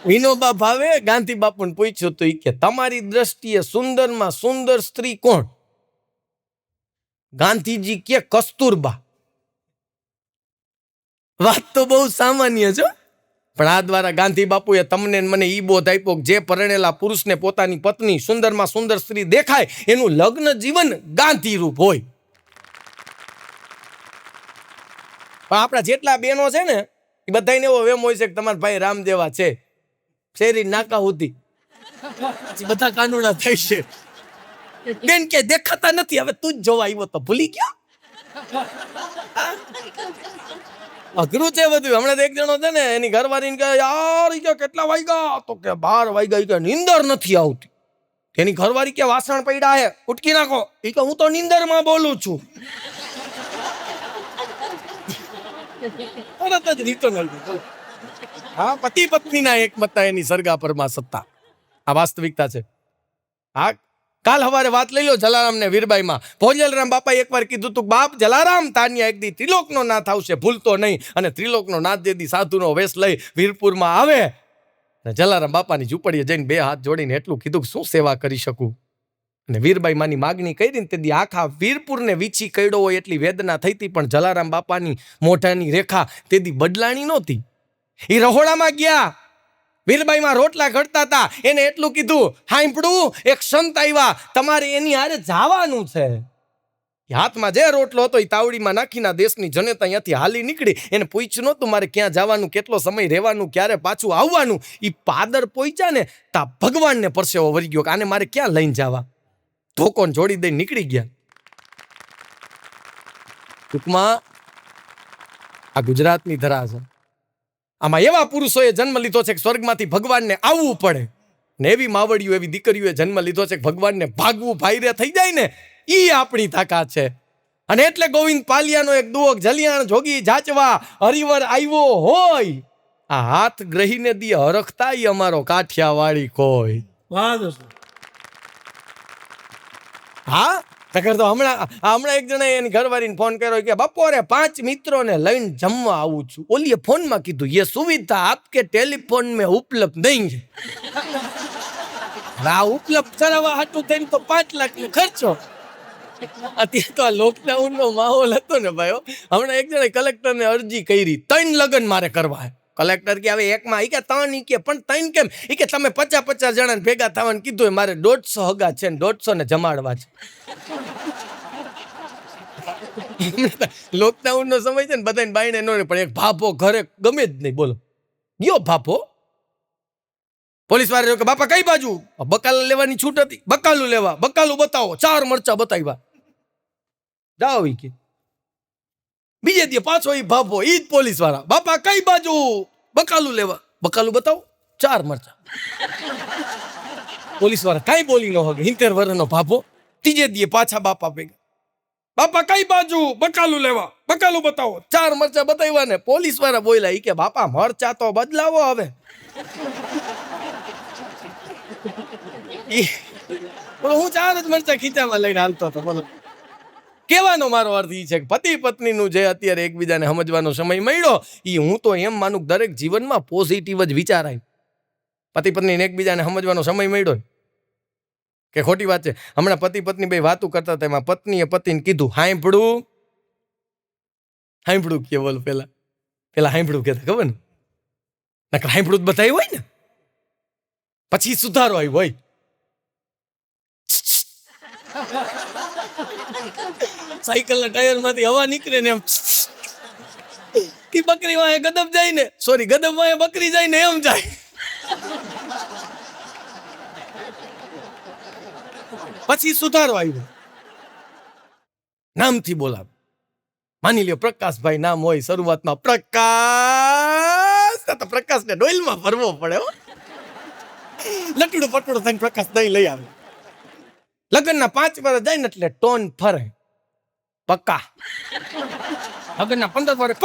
વિનોબા ભાવે ગાંધી બાપુને પૂછ્યું તો કે તમારી દ્રષ્ટિએ સુંદરમાં સુંદર સ્ત્રી કોણ? ગાંધીજી કે કસ્તુરબા. વાત તો બહુ સામાન્ય છે, પણ આ દ્વારા ગાંધી બાપુએ તમને મને ઈ બોધ આપ્યો જે પરણેલા પુરુષને પોતાની પત્ની સુંદરમાં સુંદર સ્ત્રી દેખાય એનું લગ્ન જીવન ગાંધી રૂપ હોય. પણ આપણા જેટલા બહેનો છે ને એ બધાને એવો વેમ હોય છે કે તમારા ભાઈ રામ જેવા છે, શેરી નાકા હોતી પછી બધા કાનુડા થઈ છે. બેન કે દેખાતા નથી, હવે તું જ જોવા આવ્યો તો ભૂલી ગયા. અઘરું છે બધું. હમણાં એક જણો છે ને, એની ઘરવાળીને કહે યાર ઈ કે કેટલા વાગ્યા, તો કે 12 વાગ્યા. ઈ કે નીંદર નથી આવતી. એની ઘરવાળી કે વાસણ પડ્યા હે, ઉટકી નાખો. ઈ કે હું તો નીંદરમાં બોલું છું. તરત જ રિટર્ન. હા, પતિ પત્નીના એક મત એની સરગા પરમાં સત્તા. આ વાસ્તવિકતા છે. હા, કાલ હવારે વાત લઈ લો જલારામ ને વીરબાઈમાં. ભોજલરામ બાપાએ એકવાર કીધું તું, બાપ જલારામ તાન્યા એક દી ત્રિલોકનો નાથ આવશે, ભૂલતો નહીં. અને ત્રિલોકનો નાથ જે દી સાધુનો વેશ લઈ વીરપુરમાં આવે, જલારામ બાપાની ઝૂંપડીએ જઈને 2 હાથ જોડીને એટલું કીધું કે શું સેવા કરી શકું. અને વીરબાઈ માની માગણી કરી ને તેથી આખા વીરપુરને વીછી કઈડો હોય એટલી વેદના થઈ હતી, પણ જલારામ બાપાની મોઢાની રેખા તેથી બદલાણી નહોતી. એ રહોડામાં ગયા, વીરબાઈમાં રોટલા ઘડતા હતા. એને એટલું કીધું, હાંભળું, એક સંત આવ્યા, તમારે એની હારે જવાનું છે. હાથમાં જે રોટલો હતો એ તાવડીમાં નાખીને દેશની જનતા અહીંયાથી હાલી નીકળી. એને પૂછ્યું નહોતું મારે ક્યાં જવાનું, કેટલો સમય રહેવાનું, ક્યારે પાછું આવવાનું. એ પાદર પહોંચ્યા ને તા ભગવાનને પરસેવો વળી ગયો કે આને મારે ક્યાં લઈને જવા. ધોકોને જોડી દઈને નીકળી ગયા. ટૂંકમાં આ ગુજરાતની ધરા છે. આમાં એવા પુરુષોએ જન્મ લીધો છે કે સ્વર્ગમાંથી ભગવાનને આવવું પડે, ને એવી માવડીઓ, એવી દીકરીઓએ જન્મ લીધો છે કે ભગવાનને ભાગવું ભાઈરે થઈ જાય ને, ઈ આપણી તાકાત છે. અને એટલે ગોવિંદ પાલિયાનો એક દુવક જલિયાણ જોગી જાચવા હરિવર આવ્યો હોય, આ હાથ ગ્રહીને દી હરખતા ઈ અમારો કાઠિયાવાડી કોઈ. હા, તકર તો હમણાં એક જણા એની ઘરવાળીને ફોન કર્યો કે બપોરે 5 મિત્રોને લઈને જમવા આવું છું. ઓલીએ ફોનમાં કીધું ये सुविधा आपके टेलीफोन में उपलब्ध नहीं है. આ ઉપલબ્ધ કરાવવા હાટું થઈને તો 5 લાખનો ખર્ચો. અત્યારે તો આ લોકડાઉનનો માહોલ હતો ને ભાઈઓ. હમણાં એક જણે કલેક્ટરને અરજી કરી, 3 લગ્ન મારે કરવા. કલેક્ટર કે હવે એકમાં, ઈ કે 3, ઈ કે પણ 3 કેમ? ઈ કે તમે 50 જણાને ભેગા થવાનું કીધું, મારે 150 હગા છે ને 150 ને જમાડવા છે. લોકડાઉન નો સમય છે ને, બધાને બાયણે નો પણ એક ભાભો ઘરે ગમે જ નહીં. બોલો, ગયો ભાભો, પોલીસ વાળા કે બાપા કઈ બાજુ? બકાલા લેવાની છૂટ હતી. બકાલું લેવા. બકાલું બતાવો. 4 મરચા બતાવ્યા. જાઓ. ઈ કે બીજે દી પાછો ઈ ભાભો, ઈ જ પોલીસ વાળા, બાપા કઈ બાજુ? બકાલું લેવા. બકાલું બતાવો. 4 મરચા. પોલીસ વાળા કઈ બોલી ન હગે. 70 વર્ષનો ભાભો. ત્રીજે દી પાછા બાપા ભેગા, બાપા કઈ બાજુ? બકાલું લેવા. બકાલું બતાવો. 4 મરચા બતાવ્યા ને પોલીસ વાળા બોલ્યા, ઈ કે બાપા મરચા તો બદલાવો હવે. હું 4 જ મરચા ખીચામાં લઈને હાલતો હતો. બોલો, કહેવાનો મારો અર્થ એ છે કે પતિ પત્નીનું જે અત્યારે એકબીજાને સમજવાનો સમય મળ્યો, એ હું તો એમ માનું કે દરેક જીવનમાં પોઝિટિવ જ વિચારાય. પતિ પત્નીને એકબીજાને સમજવાનો સમય મળ્યો કે ખોટી વાત છે. હમણાં પતિ પત્ની બે વાતો કરતા હતા, એમાં પત્નીએ પતિને કીધું, હાંભળું. કે બોલ, પેલા હાંભળું કહેતા, ખબર ને? નકર હાંભળું જ બતાવ્યું હોય ને, પછી સુધારો આવ્યો હોય. સાયકલના ટાયરમાંથી હવા નીકળે ને એમ, બકરી વાંહે ગદબ જાય ને, સોરી, ગદબ વાંહે બકરી જાય ને એમ જાય. પછી સુધારો આવ્યો. નામથી બોલાવે. માની લ્યો પ્રકાશભાઈ નામ હોય, શરૂઆતમાં પ્રકાશ, તો પ્રકાશને ડોઈલમાં ભરવો પડે. લટડું પટડું થઈને પ્રકાશ દહીં લઈ આવે. લગ્નના 5 વર્ષ જાય ને એટલે ટોન ફરે, પક્કા. લગ્નના 15 વર્ષ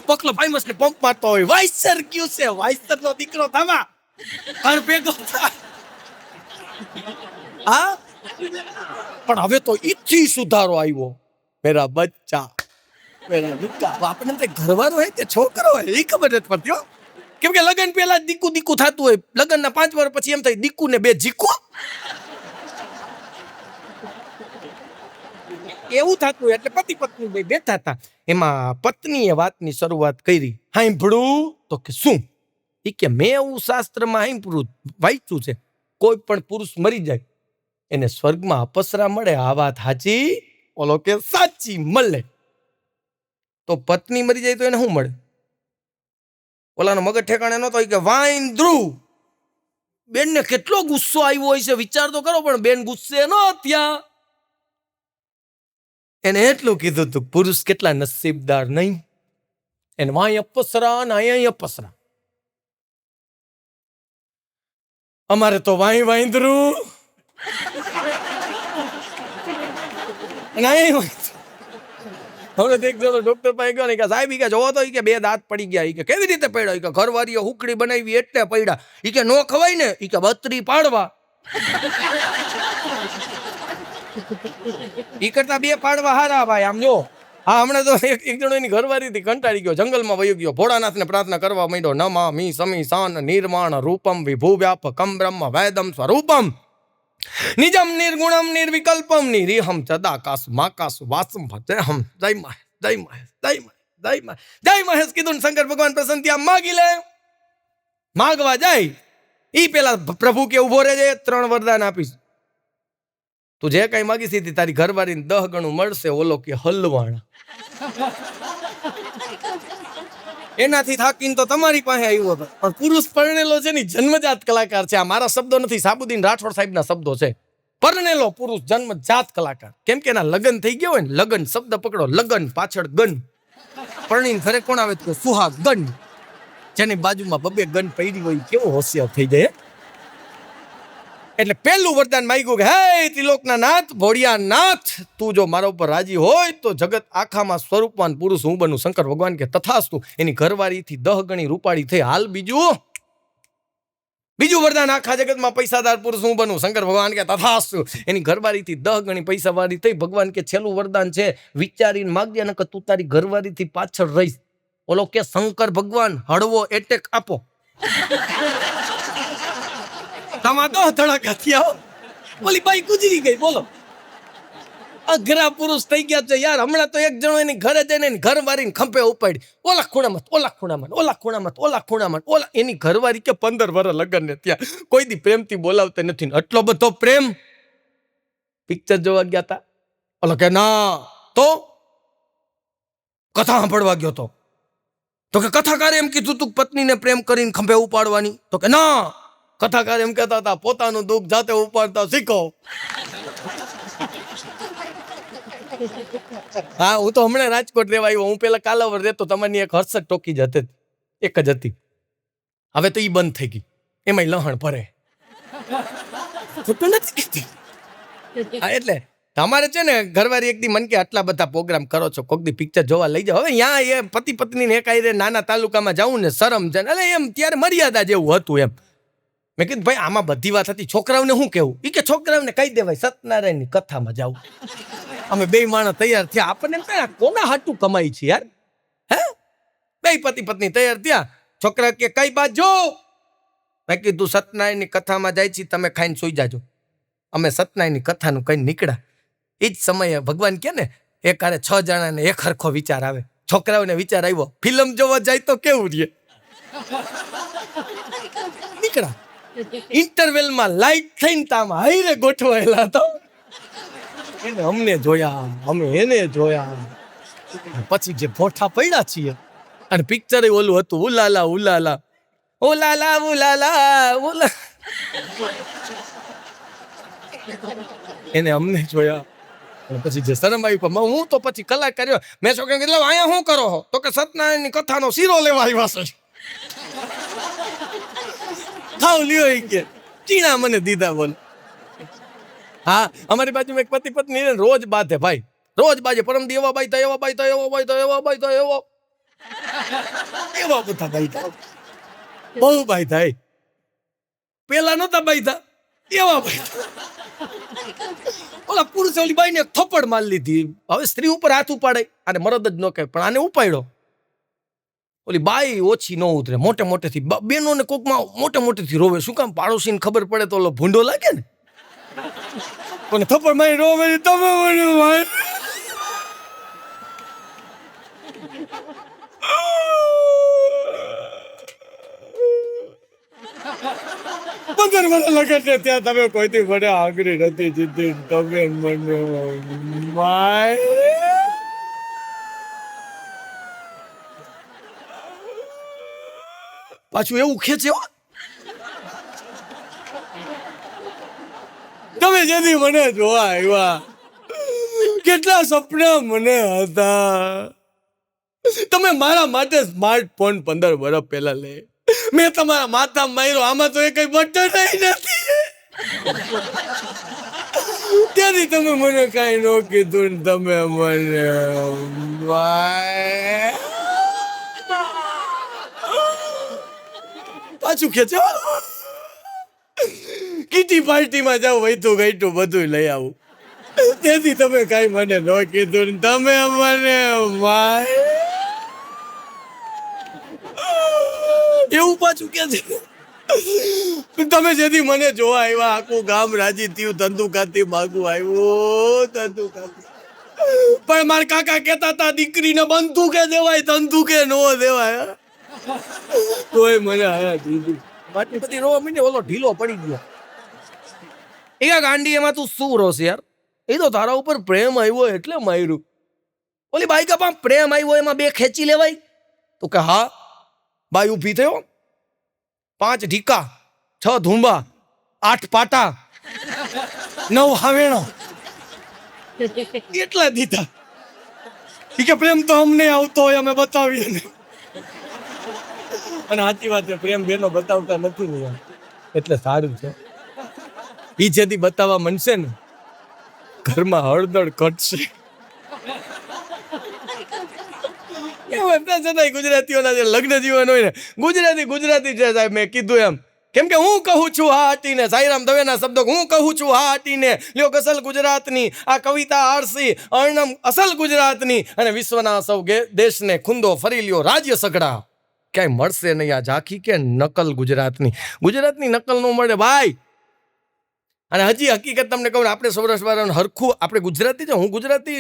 પકલો ફેમસ ને પંપ મારતો હોય, વાઇસર ક્યુ છે, વાઇસર નો દીકરો થવા ઘર ભેગો થાય. હા, પણ હવે તો ઈથી સુધારો આવ્યો. મેરા બચ્ચા, મેરા દીકરા. આપણે ઘરવાળો હોય કે છોકરો હોય એ ખબર નથી પડતી હો. કેમ કે લગ્ન પહેલા દીકુ થતું હોય, લગ્નના 5 વર્ષ પછી એમ થાય દીકુ ને 2 જીકુ. એવું થતું હોય. એટલે પતિ પત્ની બે બેઠા હતા. એમાં પત્નીએ વાતની શરૂઆત કરી, હાંભળું? તો કે શું? એ કે મેં એવું શાસ્ત્રમાં હાંભળું, વાંચ્યું છે, કોઈ પણ પુરુષ મરી જાય એને સ્વર્ગમાં અપસરા મળે. આ વાત સાચી? ઓલો કે સાચી મળે. તો પત્ની મરી જાય તો એને શું મળે? ઓલાનો મગજ ઠેકાણે નહોતો કે વાઈન ધ્રુવ. બેનને કેટલો ગુસ્સો આવ્યો હોય છે વિચાર તો કરો, પણ બેન ગુસ્સે ન ત્યાં. એને એટલું કીધું તું પુરુષ કેટલા નસીબદાર નહીં, એને વાય અપસરા ને અહીંયા અપસરા. અમારે તો વાય વાંદરું હવે દેખ ડોક્ટર પાસે ગયો ને કે સાહેબ કે જોવો તો કે 2 દાંત પડી ગયા. કે કેવી રીતે પડ્યા? કે ઘરવાળીએ હુકડી બનાવી એટલે પડ્યા. કે નો ખવાય ને કે 32 પાડવા. કરતા 2 પાડવા હારા ભાઈ. આમ જો હા, હમણાં તો એક જણો એની ઘરવાળીથી કંટાળી ગયો, જંગલમાં વયો ગયો, ભોળાનાથને પ્રાર્થના કરવા માંડ્યો. નમામિ સમી સાન નિર્માણ રૂપમ વિભુ વ્યાપકમ બ્રહ્મ વેદમ સ્વરૂપમ નિજમ નિર્ગુણમ નિર્વિકલ્પમ નિરીહમ ચદાકાશ માકાશ વાસમ ભજહમ. જય મહેશ, જય મહેશ, જય મહેશ, જય મહેશ, જય મહેશ કીધું ને શંકર ભગવાન પ્રસન્ન ત્યાં માગી લે. માગવા જાય ઈ પેલા પ્રભુ કે ઉભો રહેજે, 3 વરદાન આપીશ. તું જે કઈ માગી સીધી તારી ઘરવાળીને 10 ગણું મળશે. ઓલો કે હલવાણા. એનાથી થાકીને તો તમારી પાસે આવ્યો હતો. પણ પુરુષ પરણેલો છે ને જન્મજાત કલાકાર છે. આ મારા શબ્દો નથી, સાબુદ્દીન રાઠોડ સાહેબના શબ્દો છે. પરણેલો પુરુષ જન્મજાત કલાકાર. કેમ કે એના લગ્ન થઈ ગયા હોય ને, લગ્ન શબ્દ પકડો, લગ્ન પાછળ ગન, પરણીને ઘરે કોણ આવે તો સુહાગ ગન. જેની બાજુમાં 2 ગન પડી હોય કેવો હોશિયાર થઈ જાય. એટલે પહેલું વરદાન માંગ્યું કે હે ત્રિલોકના નાથ, ભોળિયા નાથ, તું જો મારા ઉપર રાજી હોય તો જગત આખામાં સ્વરૂપવાન પુરુષ હું બનું. શંકર ભગવાન કે તથાસ્તુ. એની ઘરવાળીથી 10 ગણી રૂપાળી થઈ. હાલ બીજું વરદાન, આખા જગતમાં પૈસાદાર પુરુષ હું બનું. શંકર ભગવાન કે તથાસ્તુ. એની ઘરવાળીથી 10 ગણી પૈસાવાળી થઈ. ભગવાન કે છેલ્લું વરદાન છે, વિચારીને માગજે ને કે તું તારી ઘરવાળીથી પાછળ રહીશ. ઓલો કે શંકર ભગવાન હળવો એટેક આપો. તમાતો ધડાકા થયા. ઓલી બાઈ ગુજરી ગઈ. બોલો, અઘરા પુરુષ થઈ ગયા છે યાર. હમણાં તો એક જણો એની ઘરે જઈને એની ઘરવાળીને ખંભે ઉપાડી. ઓલા ખૂણામાં, ઓલા ખૂણામાં, ઓલા ખૂણામાં, ઓલા ખૂણામાં, ઓલા. એની ઘરવાળી કે 15 વર્ષ લગ્ન ને ત્યાં કોઈ દી પ્રેમથી બોલાવતા નથી. આટલો બધો પ્રેમ. પિક્ચર જોવા ગયા હતા. ઓલો કે ના, તો કથા સાંભળવા ગયો તો કે કથાકારે એમ કીધું તું પત્નીને પ્રેમ કરીને ખંભે ઉપાડવાની. તો કે ના, કથાકાર એમ કહેતા હતા પોતાનું દુઃખ જાતે ઉપાડતા શીખો. હા, હું તો હમણાં રાજકોટ રહેવા આવ્યો. હું પેલા કાલાવર રહેતો. તમારી એક હર્ષદ ટોકી જ હતી, એક જ હતી. હવે તો ઈ બંધ થઈ ગઈ. એમાંય લહણ ભરે. હા, એટલે તમારે છે ને ઘરવાળી એક દી મન કે આટલા બધા પ્રોગ્રામ કરો છો, કોક દી પિક્ચર જોવા લઈ જાઓ. હવે ત્યાં એ પતિ પત્નીને એક આઈ નાના તાલુકામાં જાઉં ને શરમ છે. એટલે એમ ત્યારે મર્યાદા જેવું હતું એમ. મેં કીધું ભાઈ આમાં બધી વાત હતી, છોકરાઓને શું કેવું? એ કે છોકરાઓને કહી દેવાય સત્યનારાયણની કથામાં જાવ. અમે 2 માણસ તૈયાર થયા. આપણને એમ કહે કોના હાટું કમાઈ છે યાર? હે, 2 પતિ પત્ની તૈયાર થયા. છોકરા કે કઈ બાજુ? મેં કીધું સત્યનારાયણની કથામાં જાય છે, તમે ખાઈને સુઈ જાજો. અમે સત્યનારાયણની કથાનું કઈ નીકળ્યા. એ જ સમયે ભગવાન કે ને એક હારે 6 જણાને એક હરખો વિચાર આવે. છોકરાઓને વિચાર આવ્યો ફિલ્મ જોવા જાય તો કેવું રહે. નીકળ્યા. ઇન્ટરવેલમાં લાઈટ થઈને તામાં હાઈરે ગોઠવાયેલા હતા. એને અમને જોયા, અમે એને જોયા. પછી જે ભોઠા પડ્યા છીએ અને પિક્ચર ઓલું હતું ઉલાલા ઉલાલા ઉલાલા ઉલાલા ઉલા. એને અમને જોયા. પછી જે શરમ આવી પણ હું તો પછી કલાક કર્યો. મેં છોકરાને કીધું અહીંયા શું કરો છો? તો કે સત્યનારાયણની કથાનો શીરો લેવા આવ્યા છે. ખાવ લ્યો કે ચીણા મને દીધા. બોલ. હા, અમારી બાજુમાં એક પતિ પત્ની રોજ બાંધે ભાઈ, રોજ બાજે. પરમદી એવા બાઈ થાય, એવા બાઈ થાય, એવા બાઈ થાય, એવા બાઈ થાય, એવા બધા બાઈ થાય, બહુ બાઈ થાય. પેલા નતા બાઈ થા, એવા બાઈ. ઓલા પુરુષે ઓલી બાઈને થપ્પડ મારી લીધી. હવે સ્ત્રી ઉપર હાથ ઉપાડે અને મરદ જ ન કહે, પણ આને ઉપાડ્યો. ઓલી બાઈ ઓછી ન ઉતરે, મોટે મોટેથી બેનોને કોકમાં મોટે મોટેથી રોવે. શું કામ? પાડોશીને ખબર પડે તો ઓલો ભૂંડો લાગે ને. કોને થપ્પડ મારી રોવે તમે મને ભાઈ. 15 વર્ષ લગન ત્યાં તમે કોઈથી મને આંગળી નથી જીતી. તમે મને પાછું એવું ખેંચે હો. તમે જેથી મને જોવા આવ્યા, કેટલા સપના મને હતા. તમે મારા માટે સ્માર્ટફોન 15 વર્ષ પહેલા લે, મેં તમારા માથા માર્યો, આમાં તો એ કઈ બટન નથી. ત્યાંથી તમે મને કઈ ન કીધું ને તમે મને પાછું ખેંચો. કીટી પાર્ટીમાં જાવ, વૈતું ગઈતું બધું લઈ આવું. તેથી તમે કઈ મને ન કીધું ને તમે મને એવું પાછું કે છે. તમે જેથી મને જોવા આવ્યા, આખું ગામ રાજી થયું, ધંધુકાથી માગું આવ્યું, ધંધુકાથી. પણ મારા કાકા કહેતા હતા દીકરીને બંધુકે દેવાય, ધંધુકે નો દેવાય. તોય મને આયા દીધી બાકી બધી રોવા મીને ઓલો ઢીલો પડી ગયો. એ ગાંડી એમાં તું શું રોસ યાર? એ તો તારા ઉપર પ્રેમ આવ્યો એટલે માર્યું. ઓલી બાઈ કાપા પ્રેમ આવ્યો એમાં 2 ખેંચી લેવાય? તો કે હા. બાઈ ઊભી થયો, 5 ઢીકા, 6 ધુંબા, 8 પાટા, 9 હાવેણો એટલા દીધા. ઈ કે પ્રેમ તો અમને આવતો હોય, અમે બતાવીએ ને. અને સાચી વાત છે, પ્રેમ બેનો બતાવતા નથી ને યાર, એટલે સારું છે. ઈ જેથી બતાવવા મનશે ને, ઘરમાં હળદળ ઘટશે. ગુજરાતીઓના જે લગ્ન જીવન હોય ને, ગુજરાતી છે સાહેબ. મેં કીધું એમ, કેમ કે હું કહું છું હા હટીને, સાઈરામ દવેના શબ્દો, હું કહું છું હા હટીને, લ્યો અસલ ગુજરાતની આ કવિતા આરસી અર્ણમ અસલ ગુજરાતની, અને વિશ્વના સૌ દેશને ખુંદો ફરી લ્યો રાજ્ય સગડા. ક્યાંય મળશે નહીં આ ઝાંખી કે નકલ ગુજરાતની. ગુજરાતની નકલ ન મળે ભાઈ. અને હજી હકીકત તમને કહું, આપણે સૌરાષ્ટ્રવાળાનું હરખું, આપણે ગુજરાતી છે, હું ગુજરાતી.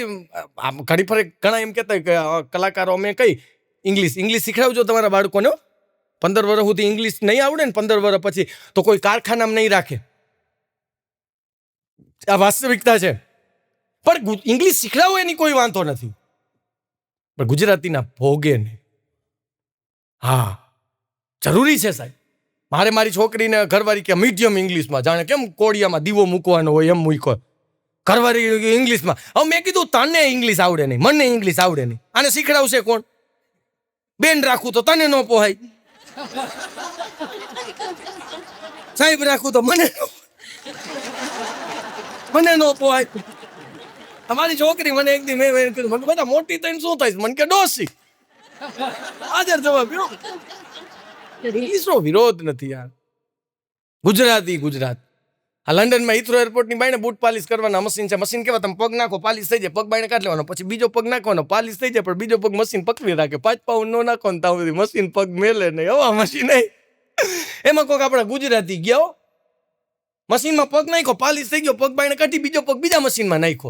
ઘણી ફરે ઘણા એમ કહેતા કે કલાકારો અમે કઈ ઇંગ્લિશ શીખડાવજો તમારા બાળકોને. 15 વર્ષ સુધી ઇંગ્લિશ નહીં આવડે ને, 15 વર્ષ પછી તો કોઈ કારખાનામાં નહીં રાખે. આ વાસ્તવિકતા છે. પણ ઇંગ્લિશ શીખડાવો એની કોઈ વાંધો નથી, પણ ગુજરાતીના ભોગે નહીં. હા, જરૂરી છે સાહેબ. મારી છોકરીને ઘરવાળી કે મીડિયમ ઇંગ્લિશમાં, જાણે કેમ કોડિયામાં દીવો મૂકવાનો હોય એમ મૂક્યો, ઘરવાળી ઇંગ્લિશમાં. હવે મેં કીધું તને ઇંગ્લિશ આવડે નહીં, મને ઇંગ્લિશ આવડે નહીં, આને શીખડાવશે કોણ? બેન રાખું તો તને ન પોહાય, સાહેબ રાખું તો મને ન પોહાય. તમારી છોકરી મને એક દી મેં કીધું, મને બધા મોટી થઈને શું થાય? મને કે ડોસી. હાજર જવાબ. ઇંગ્લિશનો વિરોધ નથી યાર. ગુજરાત. આ લંડનમાં હિથ્રો એરપોર્ટની બાઈને બૂટ પાલિશ કરવાના મશીન છે. મશીન કેવા, તમે પગ નાખો પાલિશ થઈ જાય, પગ બાઈને કાઢી લેવાનો, પછી બીજો પગ નાખવાનો પાલિશ થઈ જાય, પણ બીજો પગ મશીન પકડી રાખે. 5 પાઉન્ડ નો નાખો ને ત્યાં સુધી મશીન પગ મેલે નહીં. હવા મશીન નહીં. એમાં કોઈક આપણા ગુજરાતી ગયા, મશીનમાં પગ નાખો, પાલિશ થઈ ગયો, પગ બાઈને કાઢી, બીજો પગ બીજા મશીનમાં નાખો.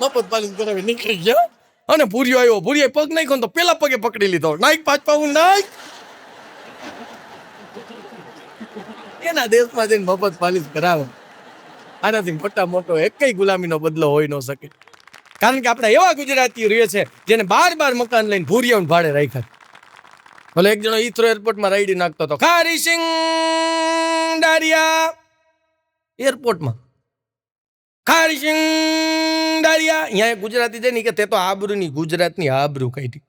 મફત પાલિશ કરાવી નીકળી ગયા. અને ભૂરિયો આવ્યો, ભૂરિયો પગ નાખ્યો તો પેલા પગે પકડી લીધો, નાખ 5 પાઉન્ડ નાખ. એના દેશમાં જઈને મફત પાલિશ કરાવે. આનાથી મોટો એકય ગુલામીનો બદલો હોઈ ન શકે. કારણ કે આપણે એવા ગુજરાતીઓ રહે છે જેને 12 મકાન લઈને ભૂરિયાને ભાડે રાખ્યા. ભલે એક જણો હિથ્રો એરપોર્ટમાં રાઈડી નાખતો હતો, ખારી સિંગ ડારિયા એરપોર્ટમાં, ખારી સિંગ ડારિયા. અહીંયા એક ગુજરાતી છે ને કે તે તો આબરૂની ગુજરાતની આબરૂ કાઢી.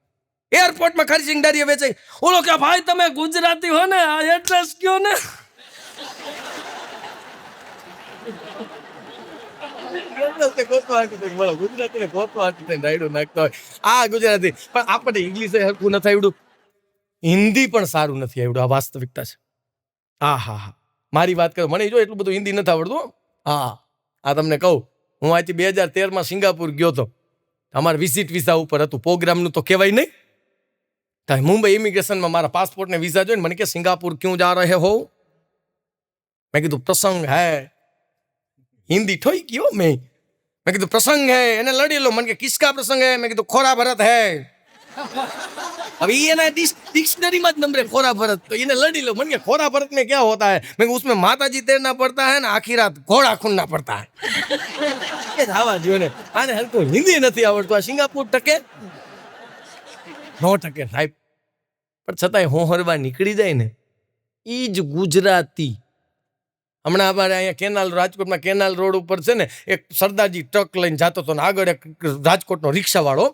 એરપોર્ટમાં ખારી સિંગ ડારિયા વેચાય. ઓલો કે ભાઈ તમે ગુજરાતી હો ને, આ એડ્રેસ કયો ને. ગુજરાતી નાખતો હોય આ ગુજરાતી, પણ આપણને ઇંગ્લિશ હરખું નથી આવડ્યું, હિન્દી પણ સારું નથી આવડ્યું. આ વાસ્તવિકતા છે. હા, મારી વાત કરું, મને જો એટલું બધું હિન્દી નથી આવડતું. હા, આ તમને કહું, હું આજથી 2013માં સિંગાપુર ગયો હતો. અમારે વિઝિટ વિઝા ઉપર હતું, પ્રોગ્રામનું તો કહેવાય નહીં. મુંબઈ ઇમિગ્રેશનમાં મારા પાસપોર્ટને વિઝા જોઈને મને કે સિંગાપુર ક્યું જા રહે હો? મેં કીધું પ્રસંગ હૈ. હિન્દી ઠોઈ ગયો મેં કીધું પ્રસંગ હૈ. એને લડી લો. મને કે કિસકા પ્રસંગ હૈ? મેં કીધું ખોરા ભરત હૈ. अब ये ना डिक्शनरी मत नंबर खोरा भरत, तो इन्हें लड़ी लो। मन के खोरा भरत में क्या होता है? मैं उसमें माता जी तैरना पड़ता है ना, आखिर रात घोड़ा खूनना पड़ता है। ये धावा जो ने आने हर को हिंदी नहीं आवड़तो, आ सिंगापुर टके ટકે સાહેબ. પણ છતાંય હોહરવા નીકળી જાય ને એ જ ગુજરાતી. હમણાં અમારે અહીંયા કેનાલ, રાજકોટમાં કેનાલ રોડ ઉપર છે ને એક સરદારજી ટ્રક લઈને જતો હતો ને આગળ એક રાજકોટનો રિક્ષાવાળો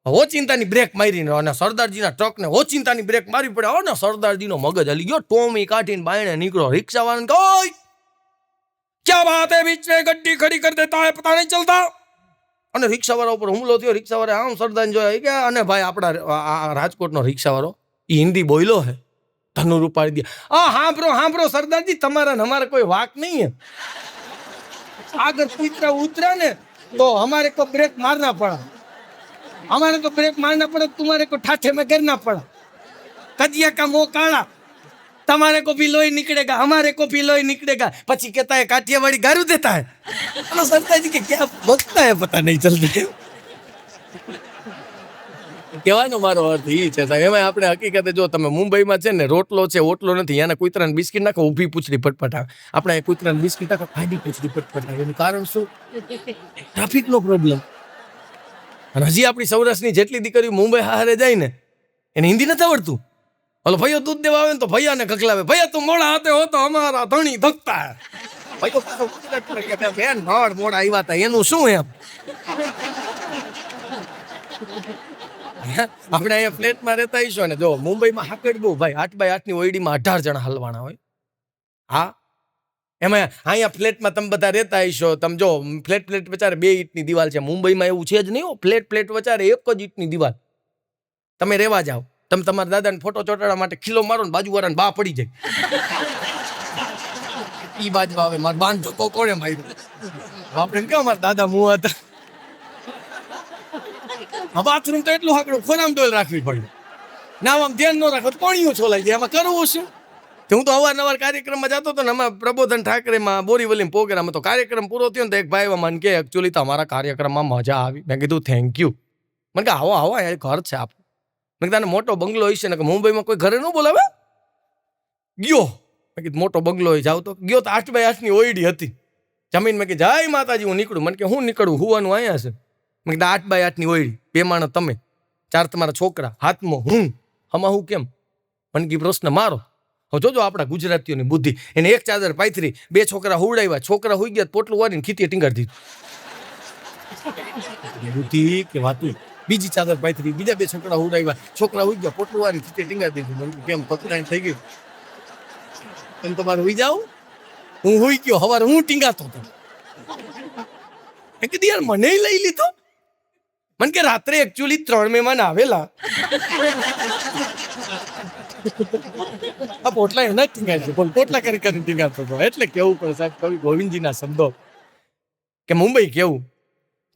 ઓચિંતાની બ્રેક મારીને, અને સરદારજીના ટ્રકને ઓચિંતાની બ્રેક મારી પડે. ને સરદારજીનો મગજ હલી ગયો, ટોમી કાઢીને બાયણે નીકળો. રિક્ષાવાળાને કહો, ક્યા બાત હે, બીચ में गड्डी खड़ी कर देता है, पता नहीं चलता. અને રિક્ષાવાળા ઉપર હુમલો થયો. રિક્ષાવાળા આમ સરદારને જોયા કે, અને ભાઈ આપણા રાજકોટનો રિક્ષાવાળો એ હિન્દી બોલ્યો હે, ધનુર ઉપાડી દે. હાંભળો સરદારજી, તમારા ને અમારે કોઈ વાક નહીં હે. આગળ કૂતરા ઉતરા ને તો हमारे को ब्रेक मारना पड़ा, हमारे को ब्रेक मारना पड़ा, तुम्हारे को ठाठे में गिरना पड़ा. कजिया का मुंह काला, तुम्हारे को भी लोही निकलेगा, हमारे को भी लोही निकलेगा. પછી कहता है काठियावाड़ी गारू देता है. तो सरदारजी के क्या बकता है पता नहीं चलती. કહેવાનો મારો અર્થ એ છે સાહેબ. એમાં આપણે હકીકતે જો તમે મુંબઈમાં છે ને રોટલો છે ઓટલો નથી, એને કૂતરાને બિસ્કિટ નાખો ઊભી પૂછડી પટપટાવે. આપણે કૂતરાને બિસ્કિટ નાખો ખાડી પૂછડી પટપટાવે. એનું કારણ શું? ટ્રાફિકનો પ્રોબ્લેમ. અને હજી આપણી સૌરાષ્ટ્રની જેટલી દીકરીઓ મુંબઈ હારે જાય ને એને હિન્દી નથી આવડતું. હલો ભૈયો દૂધ દેવા આવે ને તો ભૈયાને કકલાવે, ભૈયા તું મોડા હાથે હો તો અમારા ધણી ધકતા. ભૈયો મોડા આવ્યા હતા એનું શું એમ. આપણે અહીંયા ફ્લેટમાં રહેતા હઈશું ને જો મુંબઈમાં હાકડ બહુ ભાઈ, 8x8ની ઓયડીમાં 18 જણા હલવાના હોય. હા, એમાં અહીંયા ફ્લેટમાં તમે બધા રહેતા હઈશો. તમે જો ફ્લેટ વચારે 2 ઈંટની દિવાલ છે. મુંબઈમાં એવું છે જ નહીં હો. ફ્લેટ વચારે 1 જ ઈંટની દિવાલ. તમે રહેવા જાઓ, તમે તમારા દાદાને ફોટો ચોટાડવા માટે ખીલો મારો ને બાજુવાળાને બા પડી જાય. ઈ બાજુ આવે મારે બાંધ ધક્કો કોણે માર્યો? આપણે કેમ અમારા દાદા મુવા હતા. બાથરૂમ તો એટલું હાકડું ખોરામ ડોલ રાખવી પડે. ના આમ ધ્યાન ન રાખો કોણિયું છોલાઈ જાય. એમાં કરવું શું? હું તો અવારનવાર કાર્યક્રમમાં જતો હતો ને, આમાં પ્રબોધન ઠાકરેમાં બોરીવલીમાં પ્રોગ્રામ હતો. કાર્યક્રમ પૂરો થયો ને તો એક ભાઈ મને કે એકચ્યુઅલી તમારા કાર્યક્રમમાં મજા આવી. મેં કીધું થેન્ક યુ. મને કે આવો એ ઘર છે આપણું. મેં કીધું મોટો બંગલો હોય છે ને, કે મુંબઈમાં કોઈ ઘરે ન બોલાવે. ગયો મેં કીધું મોટો બંગલો હોય, જાવ તો ગયો તો 8x8ની ઓયડી હતી. જમીન મેં કીધું જય માતાજી હું નીકળું. મને કે હું નીકળું, હુવાનું અહીંયા છે. મેં કીધું 8x8ની ઓયડી, 2 માણસ તમે, 4 તમારા છોકરા, હાથમાં હું, હમા હું કેમ? મને કી પ્રશ્ન મારો. હવે જોજો આપણા ગુજરાતીઓની બુદ્ધિ. એને એક ચાદર પાથરી, 2 છોકરા હુવડાવ્યા, છોકરા હુઈ ગયા, પોટલું વાળીને ખીતીએ ટીંગાડી દીધું. બુદ્ધિ કે વાતું. બીજી ચાદર પાથરી, બીજા 2 છોકરા હુવડાવ્યા, છોકરા હુઈ ગયા, પોટલું વાળીને ખીતીએ ટીંગાડી દીધું. કેમ પકડાઈને થઈ ગયું? તમે તમારે હુઈ જાઓ, હું હુઈ ગયો, હવારે હું ટીંગાતો હતો. કીધું યાર મને લઈ લીધો. મને કે રાત્રે એકચ્યુઅલી 3 મહેમાન આવેલા. આ પોટલા એના જ ટીંગાય છે, પોટલા કરી ટીંગાતો હતો. એટલે કેવું પડે સાહેબ, કવિ ગોવિંદજીના શબ્દો કે મુંબઈ કેવું,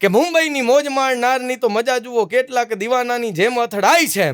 કે મુંબઈની મોજ માણનારની તો મજા જુઓ, કેટલાક દીવાનાની જેમ અથડાય છે.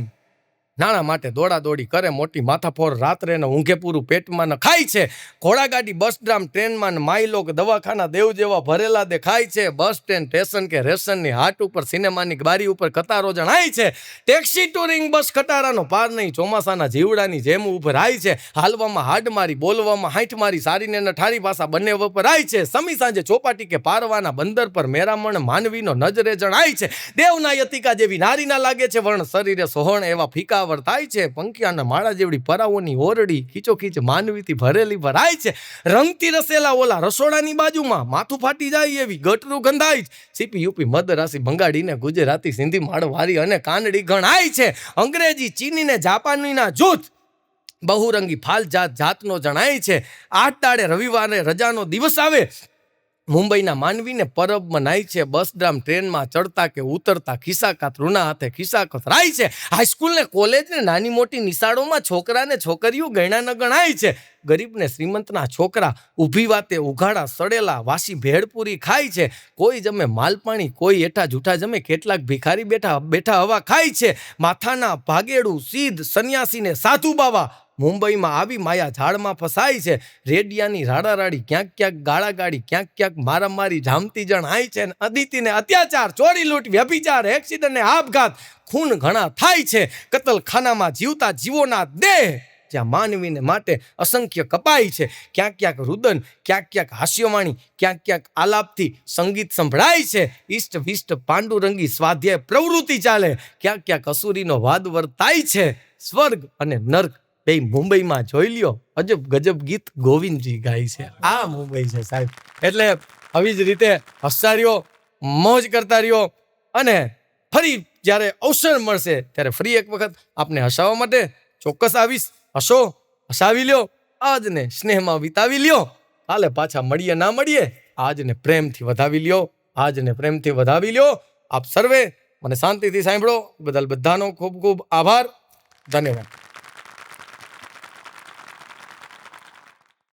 નાણા માટે દોડા દોડી કરે, મોટી માથાફોર, રાત્રે ને ઊંઘે પૂરું પેટમાં ન ખાય છે. ઘોડાગાડી, બસ ડ્રામ, ટ્રેનમાં માઇલો કે દવાખાના દેવ જેવા ભરેલા દેખાય છે. બસ સ્ટેન્ડ, સ્ટેશન કે રેશનની હાટ ઉપર, સિનેમાની બારી ઉપર કતારો જણાય છે. ટેક્સી, ટુરિંગ બસ, ખટારાનો પાર નહીં, ચોમાસાના જીવડાની જેમ ઉભરાય છે. હાલવામાં હાડ મારી, બોલવામાં હાઈઠ મારી, સારીને ન ઠારી ભાષા બંને વપરાય છે. સમી સાંજે ચોપાટી કે પારવાના બંદર પર મેરામણ માનવીનો નજરે જણાય છે. દેવના યતિકા જેવી નારીના લાગે છે, વર્ણ શરીરે સોહણ એવા ફીકા થાય છે. પંખિયાના માળા જેવડી પરાઓની ઓરડી ખીચોખીચ માનવીથી ભરેલી ભરાય છે. રંગથી રસેલા ઓલા રસોડાની બાજુમાં માથું ફાટી જાય એવી ગટરું ગંધાય છે. સીપી યુપી મદરાસી બંગાળીને ગુજરાતી સિંધી માળવારી અને કાનડી ગણાય છે. અંગ્રેજી, ચીની ને જાપાનીના જૂથ બહુરંગી ફાલ જાતનો જણાય છે. 8 દાડે રવિવારે રજાનો દિવસ આવે, મુંબઈના માનવીને પરબ મનાય છે. બસ ડ્રામ, ટ્રેનમાં ચડતા કે ઉતરતા ખિસ્સાકાત રૂના હાથે ખિસ્સા કતરાય છે. હાઈસ્કૂલ ને કોલેજ ને નાની મોટી નિશાળોમાં છોકરા ને છોકરીઓ ગણ્યા ન ગણાય છે. ગરીબ ને શ્રીમંતના છોકરા ઊભી વાતે ઉઘાડા સડેલા વાસી ભેળપુરી ખાય છે. કોઈ જમે માલપાણી, કોઈ એઠા જૂઠા જમે, કેટલાક ભિખારી બેઠા હવા ખાય છે. માથાના ભાગેડું સીધ સંન્યાસીને સાધુ બાવા, મુંબઈમાં આવી માયા ઝાડમાં ફસાય છે. રેડિયાની રાડારાડી, ક્યાંક ક્યાંક ગાળાગાડી, ક્યાંક ક્યાંક મારામારી જામતી જણાય છે. અદિતિને અત્યાચાર, ચોરી લૂંટ, વ્યભિચાર, એક્સિડન્ટ ને આપઘાત, ખૂન ઘણા થાય છે. કતલખાનામાં જીવતા જીવોના દેહ જ્યાં માનવીને માટે અસંખ્ય કપાઈ છે. ક્યાંક ક્યાંક રુદન, ક્યાંક ક્યાંક હાસ્યવાણી, ક્યાંક ક્યાંક આલાપથી સંગીત સંભળાય છે. ઈષ્ટ વિષ્ટ પાંડુરંગી સ્વાધ્યાય પ્રવૃત્તિ ચાલે. ક્યાંક ક્યાંક અસુરીનો વાદ વર્તાય છે. સ્વર્ગ અને નર્ક બે મુંબઈમાં જોઈ લ્યો. અજબ ગજબ ગીત ગોવિંદજી ગાય છે. આ મુંબઈ છે સાહેબ. એટલે આવી જ રીતે હસતા રહ્યો, મોજ કરતા રહ્યો, અને ફરી જ્યારે અવસર મળશે ત્યારે ફરી એક વખત આપને હસાવવા માટે ચોક્કસ આવીશ. હસો, હસાવી લ્યો, આજને સ્નેહમાં વિતાવી લ્યો. કાલે પાછા મળીએ ના મળીએ, આજને પ્રેમથી વધાવી લ્યો, આજને પ્રેમથી વધાવી લ્યો. આપ સર્વે મને શાંતિથી સાંભળો બદલ બધાનો ખૂબ ખૂબ આભાર. ધન્યવાદ.